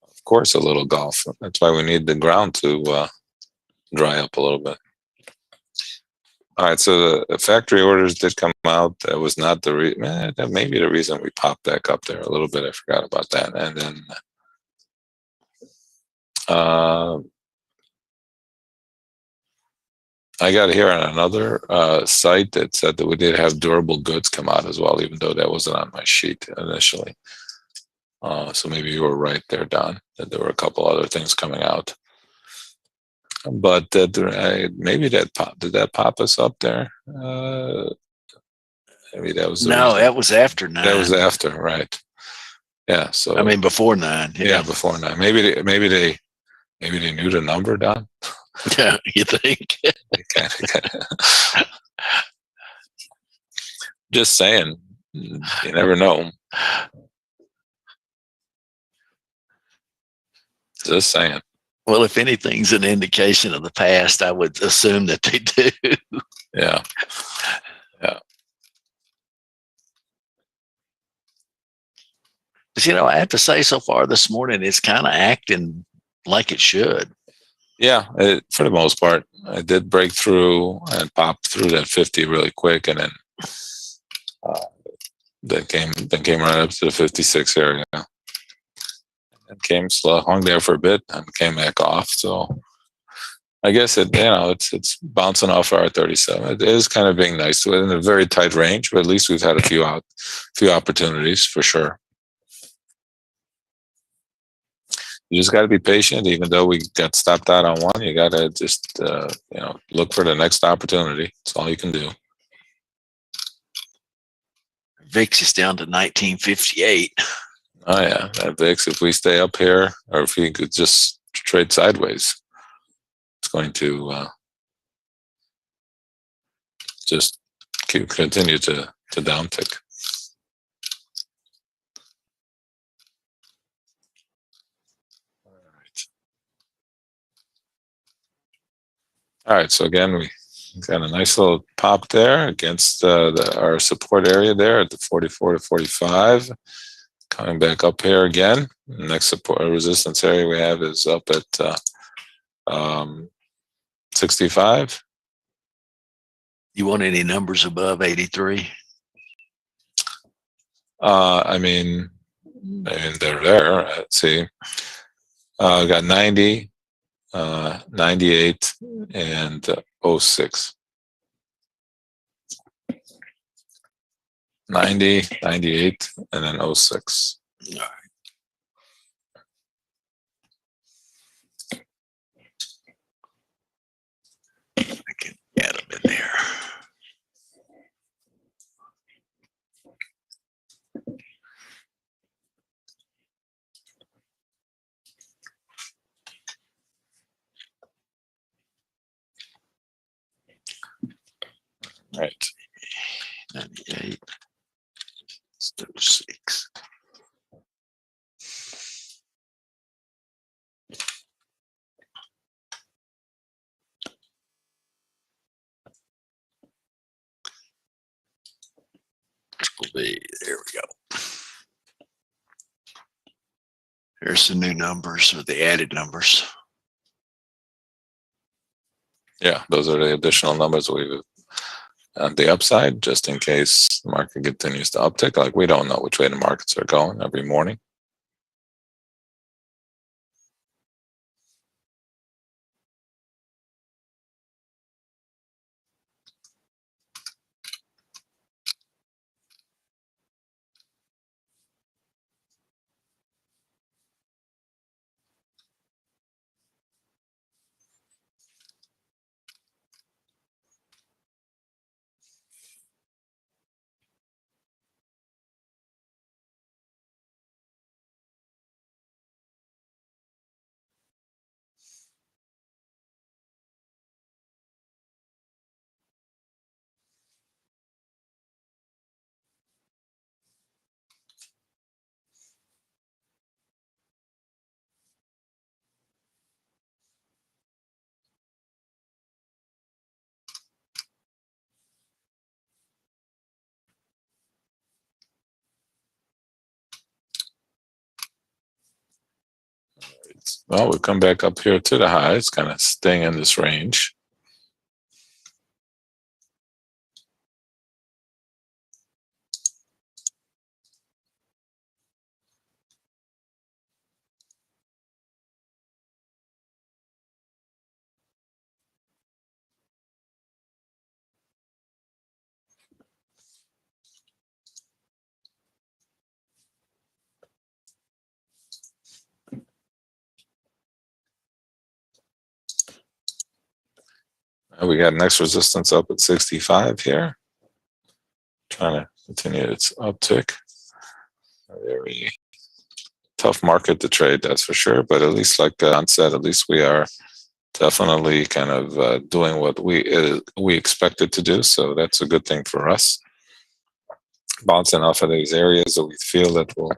Of course, a little golf. That's why we need the ground to dry up a little bit. All right, so the factory orders did come out. That was not the that may be the reason we popped back up there a little bit. I forgot about that. And then I got here on another site that said that we did have durable goods come out as well, even though that wasn't on my sheet initially. So maybe you were right there, Don, that there were a couple other things coming out. But maybe did that pop us up there? Maybe that was no, that was after 9. That was after, right? Yeah. So I mean, before 9. Yeah, before 9. Maybe they knew the number, Don. Yeah, you think? Just saying, you never know. Just saying. Well, if anything's an indication of the past, I would assume that they do. Yeah. Yeah. But, I have to say, so far this morning, it's kind of acting like it should. Yeah, for the most part, I did break through and pop through that 50 really quick, and then then came right up to the 56 area, and came slow, hung there for a bit, and came back off. So I guess it's bouncing off our 37. It is kind of being nice within a very tight range, but at least we've had a few opportunities for sure. You just got to be patient, even though we got stopped out on one. You got to just look for the next opportunity. That's all you can do. VIX is down to 1958. Oh yeah, that VIX. If we stay up here, or if we could just trade sideways, it's going to just continue to downtick. All right, so again, we got a nice little pop there against our support area there at the 44 to 45. Coming back up here again. The next support resistance area we have is up at 65. You want any numbers above 83? I mean, they're there. Let's see. We got 90. 98 and 06. 90, 98, and then 06. All right. I can add them in there. Right. 98. 06. see. There we go. There's the new numbers or the added numbers. Yeah, those are the additional numbers we've on the upside, just in case the market continues to uptick. Like, we don't know which way the markets are going every morning. Well, we'll come back up here to the highs, kind of staying in this range. We got next resistance up at 65 here. Trying to continue its uptick. A very tough market to trade, that's for sure. But at least, like Don said, at least we are definitely kind of doing what we expected to do. So that's a good thing for us. Bouncing off of these areas that we feel that will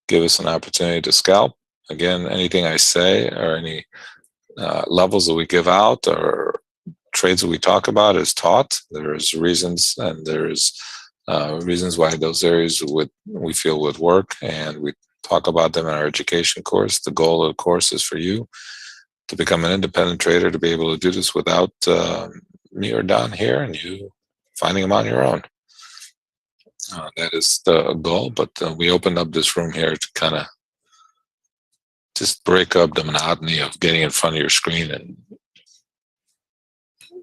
give us an opportunity to scalp. Again, anything I say or any levels that we give out or trades that we talk about is taught. There's reasons, and there's reasons why those areas we feel would work, and we talk about them in our education course. The goal of the course is for you to become an independent trader, to be able to do this without me or Don here, and you finding them on your own. That is the goal, but we opened up this room here to kind of just break up the monotony of getting in front of your screen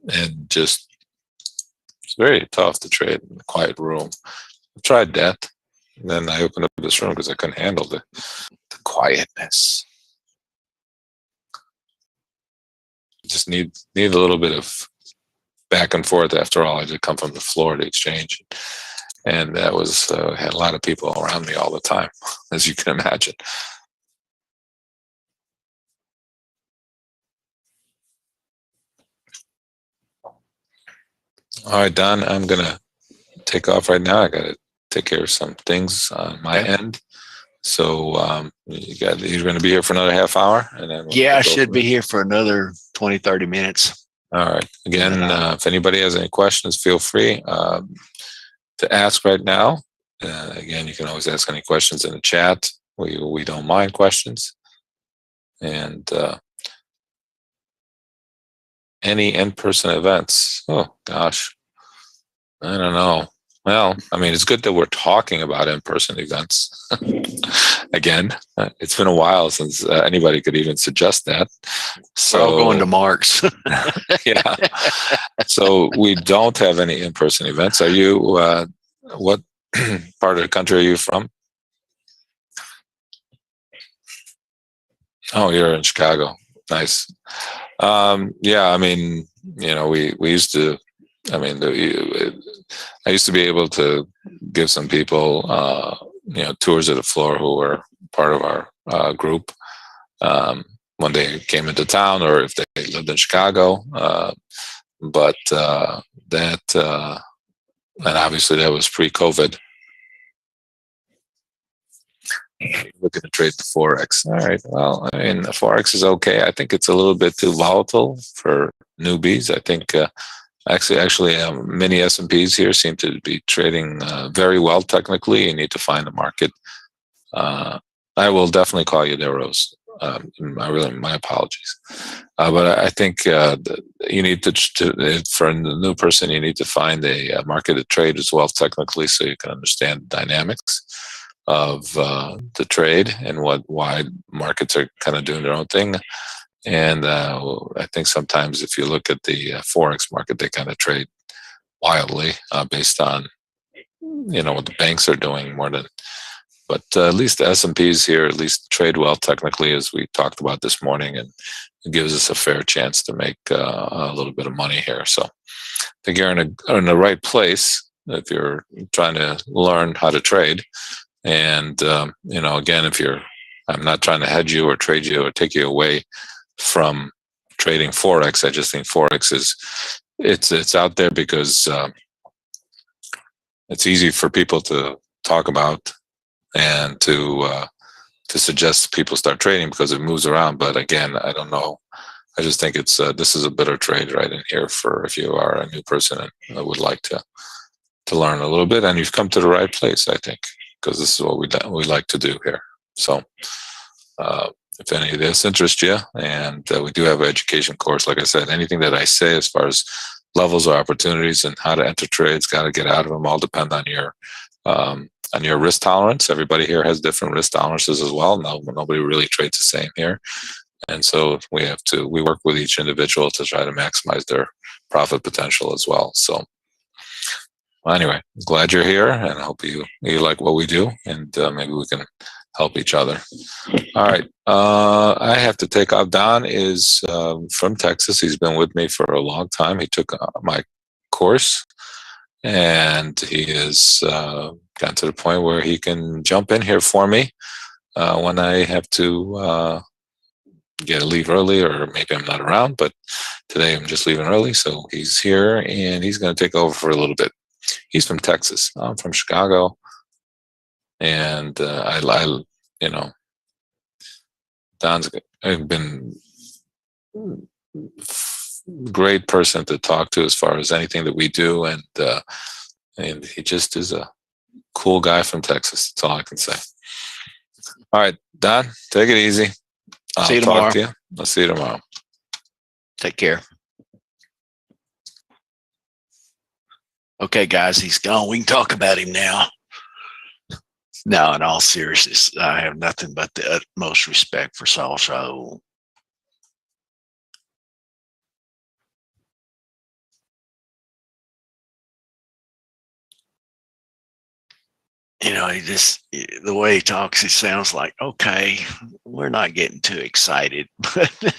and just, it's very tough to trade in a quiet room. I tried that, and then I opened up this room because I couldn't handle the quietness. Just need a little bit of back and forth. After all, I did come from the Florida exchange, and that was had a lot of people around me all the time, as you can imagine. All right, Don, I'm gonna take off right now. I gotta take care of some things on my end. So you're gonna be here for another half hour, and then I should be here for another 20, 30 minutes. All right. Again, if anybody has any questions, feel free to ask right now. Again, you can always ask any questions in the chat. We don't mind questions. And any in-person events? Oh, gosh. I don't know. Well, I mean, it's good that we're talking about in-person events. Again, it's been a while since anybody could even suggest that. So we're all going to Mark's. Yeah. So we don't have any in-person events. Are you, what part of the country are you from? Oh, you're in Chicago. Nice. Yeah, I mean, we used to, I used to be able to give some people, tours of the floor who were part of our group when they came into town, or if they lived in Chicago. But and obviously that was pre-COVID. Looking to trade the Forex. All right. Well, I mean, the Forex is okay. I think it's a little bit too volatile for newbies. I think Actually, many S&Ps here seem to be trading very well technically. You need to find the market. I will definitely call you there, Rose. My apologies. But I think you need to, for a new person, you need to find a market to trade as well technically, so you can understand the dynamics of the trade and why markets are kind of doing their own thing. And I think sometimes if you look at the Forex market, they kind of trade wildly based on what the banks are doing more than. But at least the S&Ps here at least trade well technically, as we talked about this morning, and it gives us a fair chance to make a little bit of money here. So I think you're in the right place if you're trying to learn how to trade. And again, I'm not trying to hedge you or trade you or take you away from trading Forex. I just think Forex it's out there because it's easy for people to talk about and to suggest people start trading because it moves around. But again, I don't know. I just think this is a better trade right in here for if you are a new person and would like to learn a little bit. And you've come to the right place, I think, because this is what we like to do here. So if any of this interests you, and we do have an education course, like I said, anything that I say as far as levels or opportunities and how to enter trades, got to get out of them, all depend on your risk tolerance. Everybody here has different risk tolerances as well. Nobody really trades the same here. And so we work with each individual to try to maximize their profit potential as well. So anyway, glad you're here, and I hope you like what we do, and maybe we can help each other. All right. I have to take off. Don is from Texas. He's been with me for a long time. He took my course, and he has gotten to the point where he can jump in here for me when I have to leave early, or maybe I'm not around, but today I'm just leaving early. So he's here, and he's going to take over for a little bit. He's from Texas. I'm from Chicago. And Don's been a great person to talk to as far as anything that we do. And he just is a cool guy from Texas. That's all I can say. All right, Don, take it easy. See you tomorrow. Talk to you. I'll see you tomorrow. Take care. Okay, guys, he's gone. We can talk about him now. No, in all seriousness, I have nothing but the utmost respect for Saul Shaul. The way he talks, it sounds like, okay, we're not getting too excited. But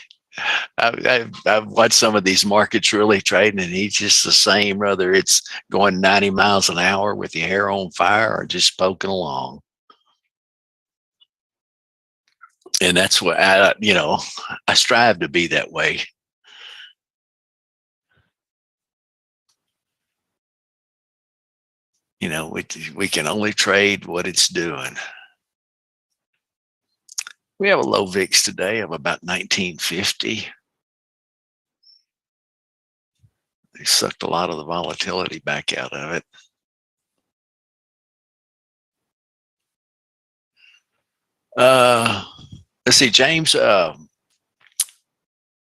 I've watched some of these markets really trading, and he's just the same, whether it's going 90 miles an hour with your hair on fire or just poking along. And that's what I strive to be that way. We can only trade what it's doing. We have a low VIX today of about 1950. They sucked a lot of the volatility back out of it. Let's see, James. There's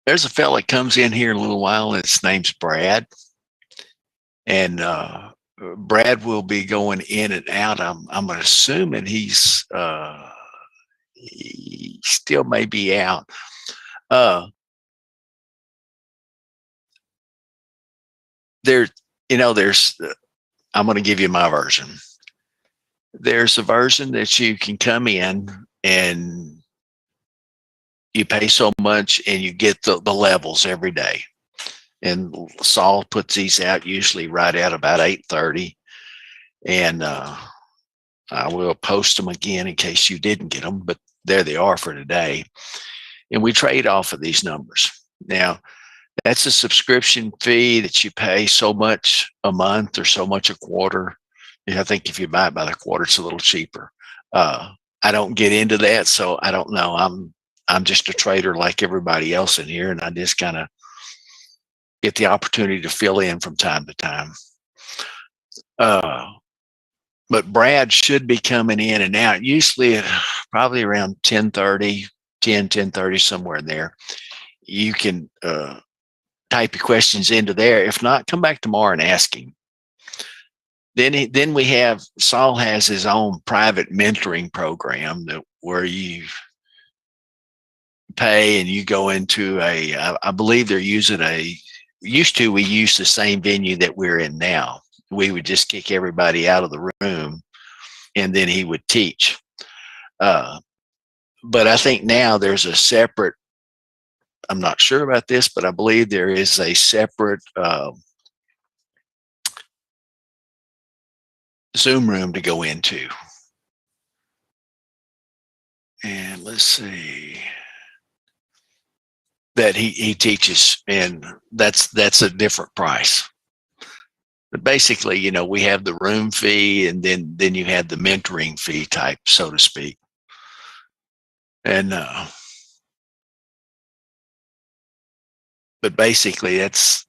a fella that comes in here in a little while, and his name's Brad. And Brad will be going in and out. I'm assuming he still may be out. There's I'm going to give you my version. There's a version that you can come in and you pay so much and you get the levels every day. And Saul puts these out usually right at about 8:30. And I will post them again in case you didn't get them, but there they are for today. And we trade off of these numbers. Now, that's a subscription fee that you pay so much a month or so much a quarter. I think if you buy it by the quarter, it's a little cheaper. I don't get into that, so I don't know. I'm just a trader like everybody else in here, and I just kind of get the opportunity to fill in from time to time. But Brad should be coming in and out, usually probably around 10:30, 10:30, somewhere in there. You can type your questions into there. If not, come back tomorrow and ask him. Then we have, Saul has his own private mentoring program where you pay and you go into I believe they're using we used the same venue that we're in now. We would just kick everybody out of the room and then he would teach. But I think now there's a separate, I'm not sure about this, but I believe there is a separate Zoom room to go into. And let's see, that he teaches, and that's a different price. But basically, you know, we have the room fee, and then you have the mentoring fee type, so to speak. And but basically that's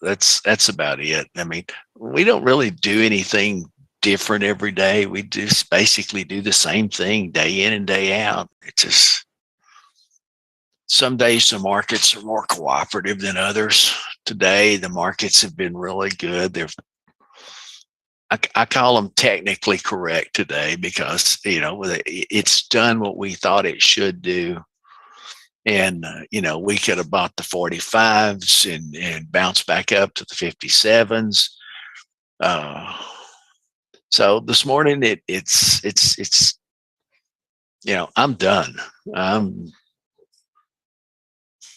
about it. I mean, we don't really do anything different every day. We just basically do the same thing day in and day out. It's just, some days the markets are more cooperative than others. Today the markets have been really good. I call them technically correct today because, you know, it's done what we thought it should do. And, you know, we could have bought the 45s and bounced back up to the 57s. So this morning it's, you know, I'm done.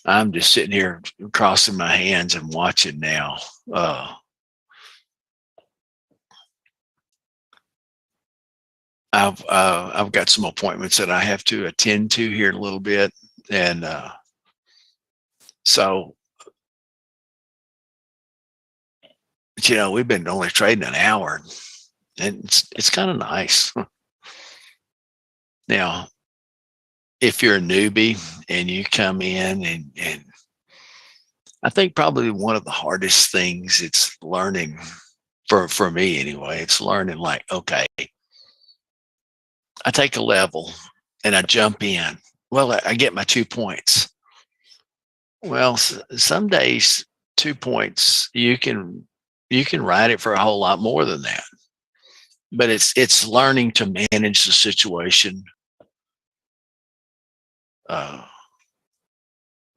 I'm just sitting here crossing my hands and watching now. I've got some appointments that I have to attend to here in a little bit, and so, you know, we've been only trading an hour, and it's kind of nice. Now, if you're a newbie and you come in, and I think probably one of the hardest things it's learning for me anyway, it's learning like, okay, I take a level and I jump in. Well, I get my 2 points. Well, some days 2 points, you can ride it for a whole lot more than that. But it's learning to manage the situation.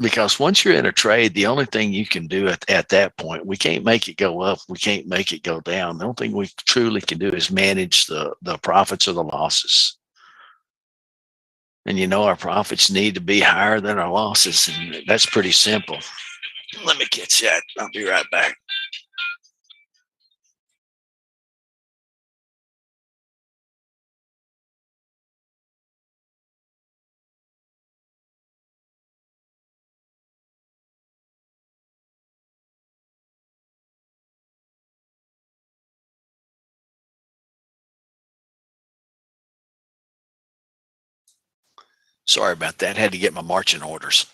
Because once you're in a trade, the only thing you can do at that point, we can't make it go up, we can't make it go down. The only thing we truly can do is manage the profits or the losses. And you know, our profits need to be higher than our losses, and that's pretty simple. Let me catch that. I'll be right back. Sorry about that. Had to get my marching orders.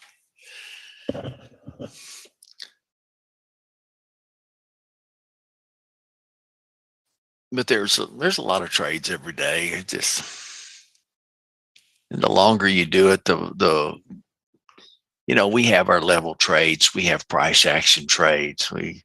But there's a lot of trades every day. It just, and the longer you do it, the you know, we have our level trades, we have price action trades, we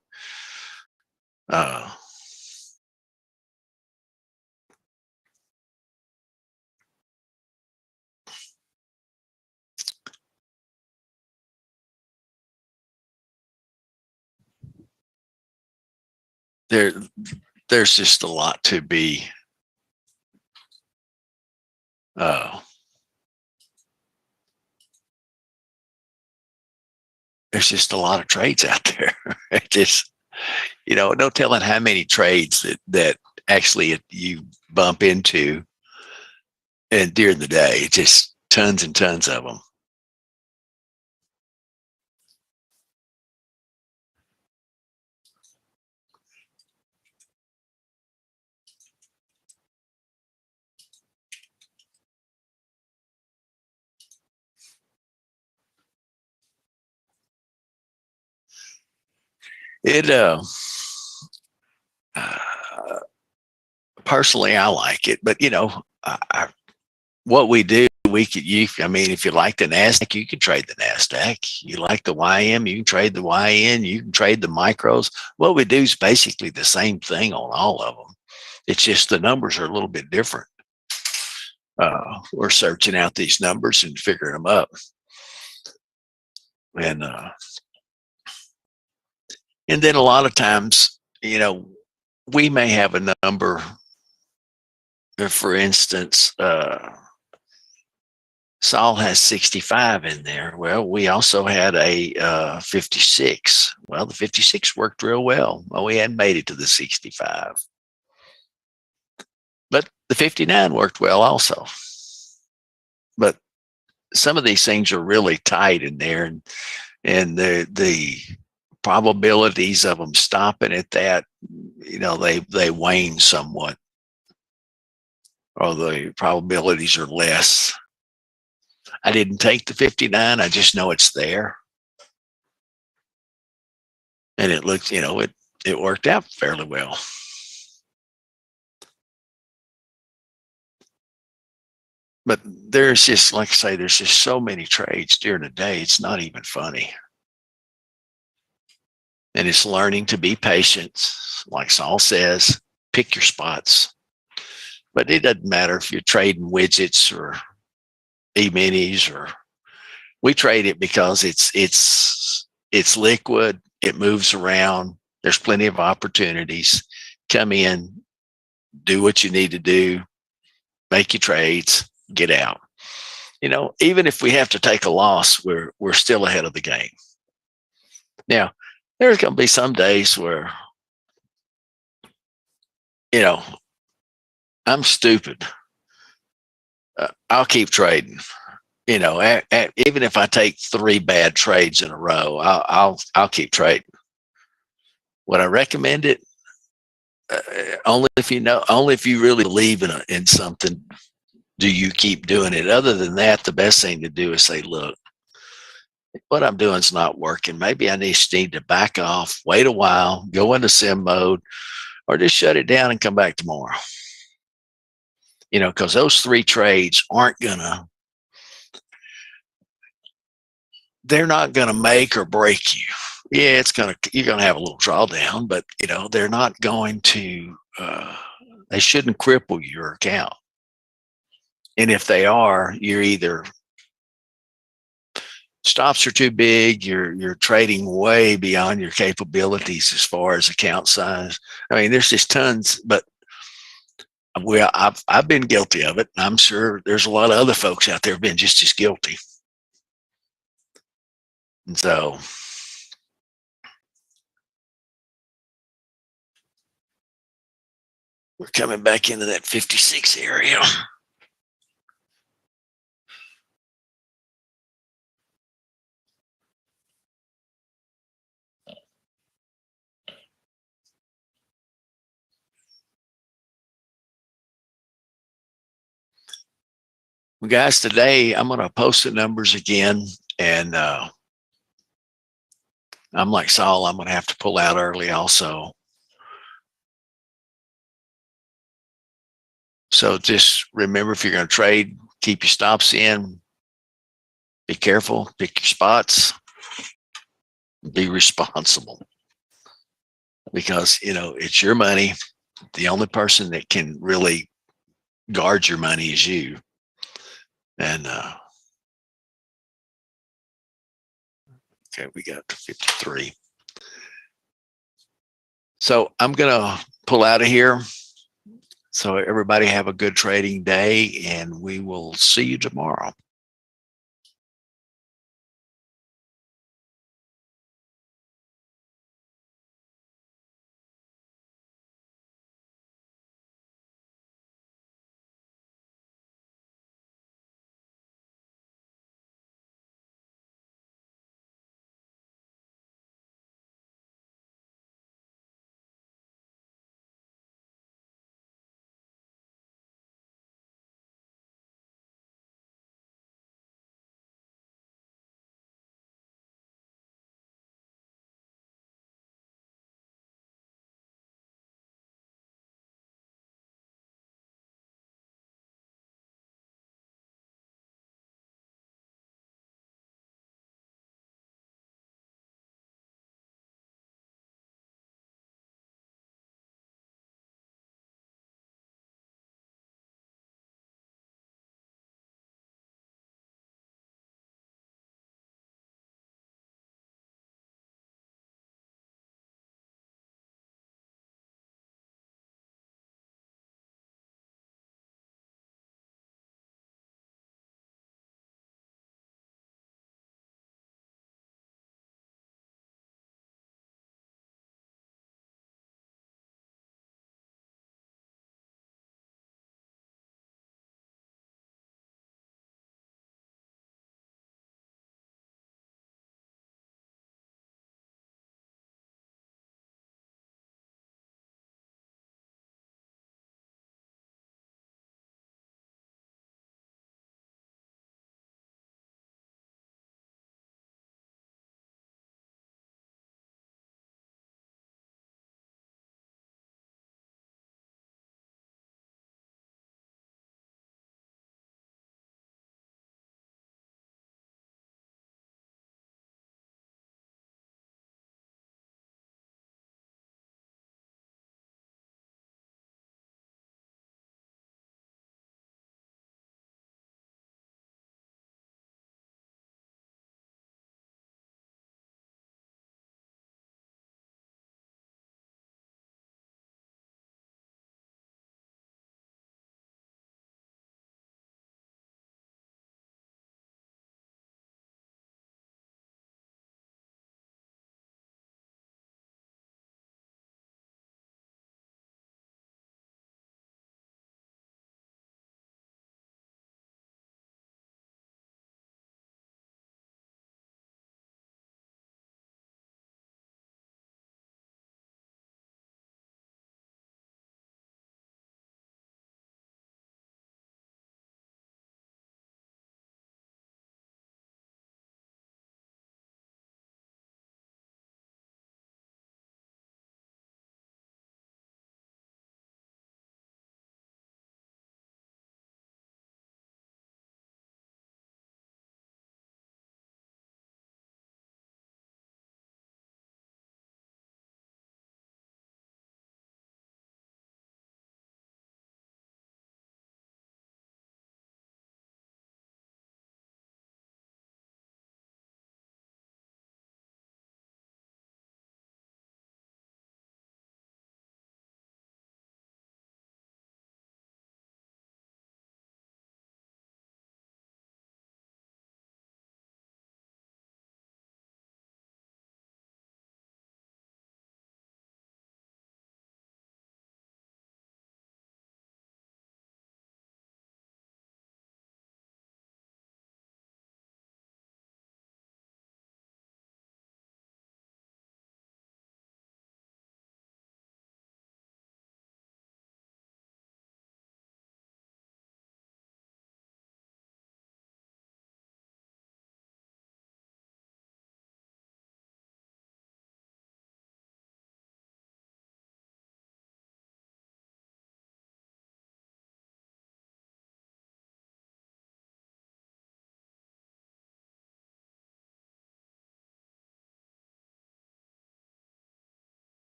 there's just a lot to be there's just a lot of trades out there. It just, you know, no telling how many trades that actually you bump into, and during the day, it's just tons and tons of them. It uh, personally, I like it, but what we do, we could you. I mean, if you like the Nasdaq, you can trade the Nasdaq. You like the YM, you can trade the YN. You can trade the micros. What we do is basically the same thing on all of them. It's just the numbers are a little bit different. We're searching out these numbers and figuring them up, and then a lot of times, we may have a number. For instance, Saul has 65 in there. Well, we also had a 56. Well, the 56 worked real well. Well, we hadn't made it to the 65. But the 59 worked well also. But some of these things are really tight in there, and the probabilities of them stopping at that, they wane somewhat, or the probabilities are less. I didn't take the 59. I just know it's there. And it looks, it worked out fairly well. But there's just, like I say, there's just so many trades during the day. It's not even funny. And it's learning to be patient. Like Saul says, pick your spots. But it doesn't matter if you're trading widgets or E-minis, or we trade it because it's liquid. It moves around. There's plenty of opportunities. Come in, do what you need to do, make your trades, get out. Even if we have to take a loss, we're still ahead of the game. Now, there's going to be some days where, I'm stupid. I'll keep trading. Even if I take 3 bad trades in a row, I'll keep trading. Would I recommend it? Only if you really believe in something, do you keep doing it. Other than that, the best thing to do is say, look, what I'm doing is not working. Maybe I need to back off, wait a while, go into sim mode, or just shut it down and come back tomorrow. Because those 3 trades they're not gonna make or break you. Yeah, you're gonna have a little drawdown, but they're not going to. They shouldn't cripple your account. And if they are, you're either stops are too big, you're trading way beyond your capabilities as far as account size. I mean, there's just tons, but I've been guilty of it. I'm sure there's a lot of other folks out there have been just as guilty. And so we're coming back into that 56 area. Well, guys, today I'm going to post the numbers again, and I'm like Saul, I'm going to have to pull out early also. So just remember, if you're going to trade, keep your stops in, be careful, pick your spots, be responsible, because it's your money. The only person that can really guard your money is you. And okay, we got 53. So I'm gonna pull out of here. So everybody have a good trading day, and we will see you tomorrow.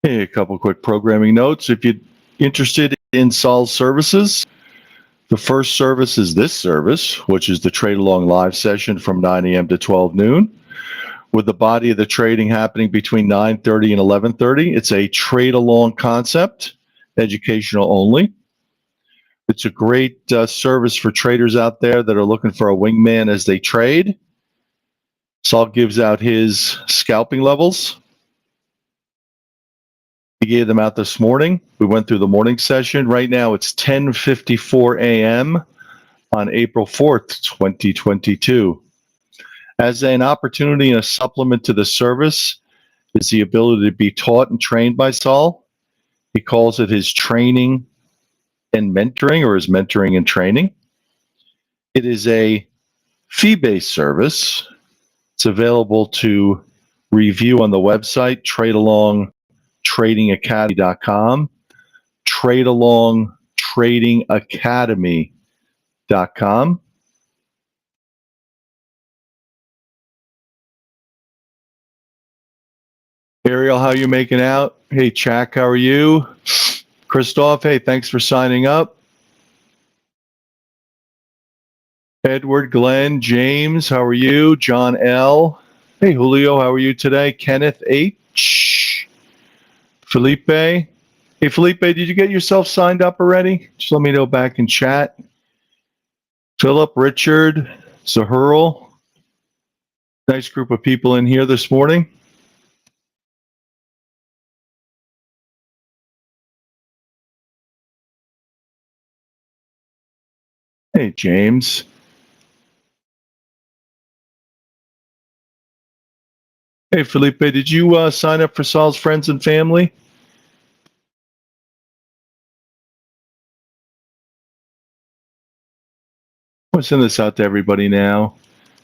Hey, a couple quick programming notes. If you're interested in Sol's services, the first service is this service, which is the Trade Along live session from 9 a.m. to 12 noon, with the body of the trading happening between 9:30 and 11:30. It's a trade along concept, educational only. It's a great service for traders out there that are looking for a wingman as they trade. Sol gives out his scalping levels. He gave them out this morning. We went through the morning session. Right now it's 10:54 a.m. on April 4th, 2022. As an opportunity and a supplement to the service is the ability to be taught and trained by Sol. He calls it his training and mentoring, or his mentoring and training. It is a fee-based service. It's available to review on the website, tradealongtradingacademy.com, tradealongtradingacademy.com. Ariel, how you making out? Hey, Chak, how are you? Christoph, hey, thanks for signing up. Edward, Glenn, James, how are you? John L. Hey, Julio, how are you today? Kenneth H. Felipe. Hey, Felipe, did you get yourself signed up already? Just let me know back in chat. Philip, Richard, Zahurl. Nice group of people in here this morning. Hey, James. Hey, Felipe, did you sign up for Sol's Friends and Family? I'm going to send this out to everybody now.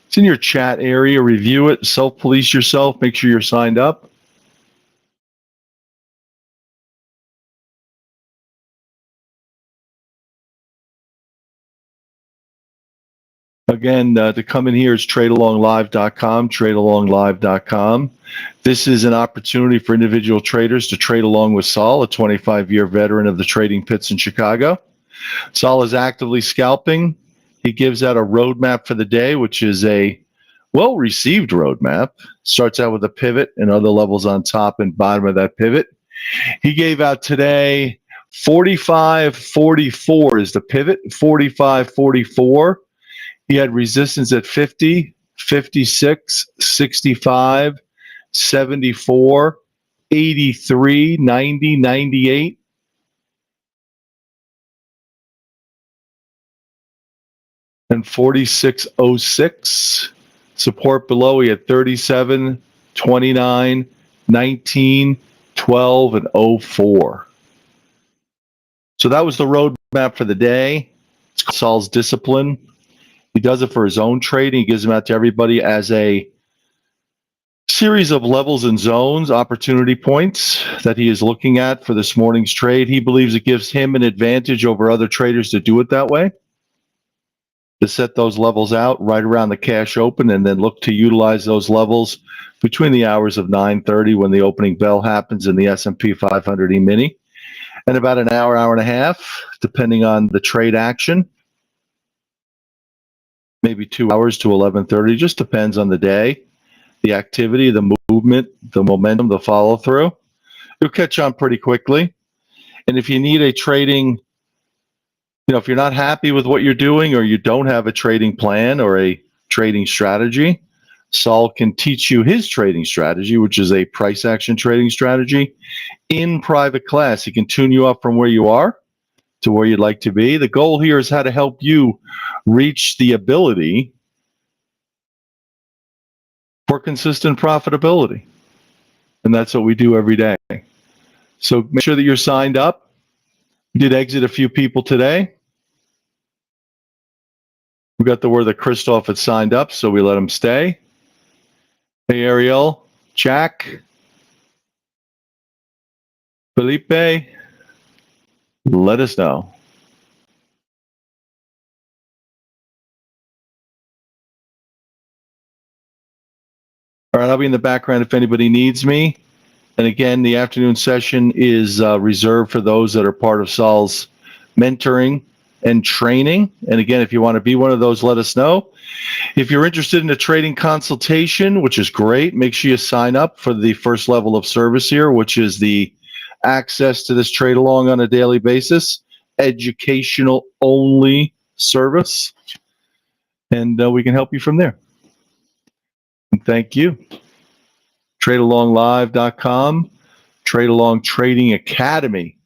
It's in your chat area. Review it. Self-police yourself. Make sure you're signed up. Again, to come in here is tradealonglive.com, tradealonglive.com. This is an opportunity for individual traders to trade along with Sol, a 25-year veteran of the trading pits in Chicago. Sol is actively scalping. He gives out a roadmap for the day, which is a well-received roadmap. Starts out with a pivot and other levels on top and bottom of that pivot. He gave out today 45.44 is the pivot, 45.44. He had resistance at 50, 56, 65, 74, 83, 90, 98. And 46.06. Support below, he had 37, 29, 19, 12, and 04. So that was the roadmap for the day. It's called Sol's Discipline. He does it for his own trading. He gives them out to everybody as a series of levels and zones, opportunity points that he is looking at for this morning's trade. He believes it gives him an advantage over other traders to do it that way, to set those levels out right around the cash open and then look to utilize those levels between the hours of 9:30 when the opening bell happens in the S&P 500 E-mini, and about an hour, hour and a half, depending on the trade action. Maybe 2 hours to 11:30, just depends on the day, the activity, the movement, the momentum, the follow through. You'll catch on pretty quickly. And if you need a trading, if you're not happy with what you're doing, or you don't have a trading plan or a trading strategy, Sol can teach you his trading strategy, which is a price action trading strategy, in private class. He can tune you up from where you are to where you'd like to be. The goal here is how to help you reach the ability for consistent profitability. And that's what we do every day. So make sure that you're signed up. We did exit a few people today. We got the word that Christoph had signed up, so we let him stay. Hey, Ariel, Jack, Felipe, let us know. All right, I'll be in the background if anybody needs me. And again, the afternoon session is reserved for those that are part of Sol's mentoring and training. And again, if you want to be one of those, let us know. If you're interested in a trading consultation, which is great, make sure you sign up for the first level of service here, which is the access to this trade along on a daily basis, educational only service. And we can help you from there. And thank you. TradeAlongLive.com, Trade Along Trading Academy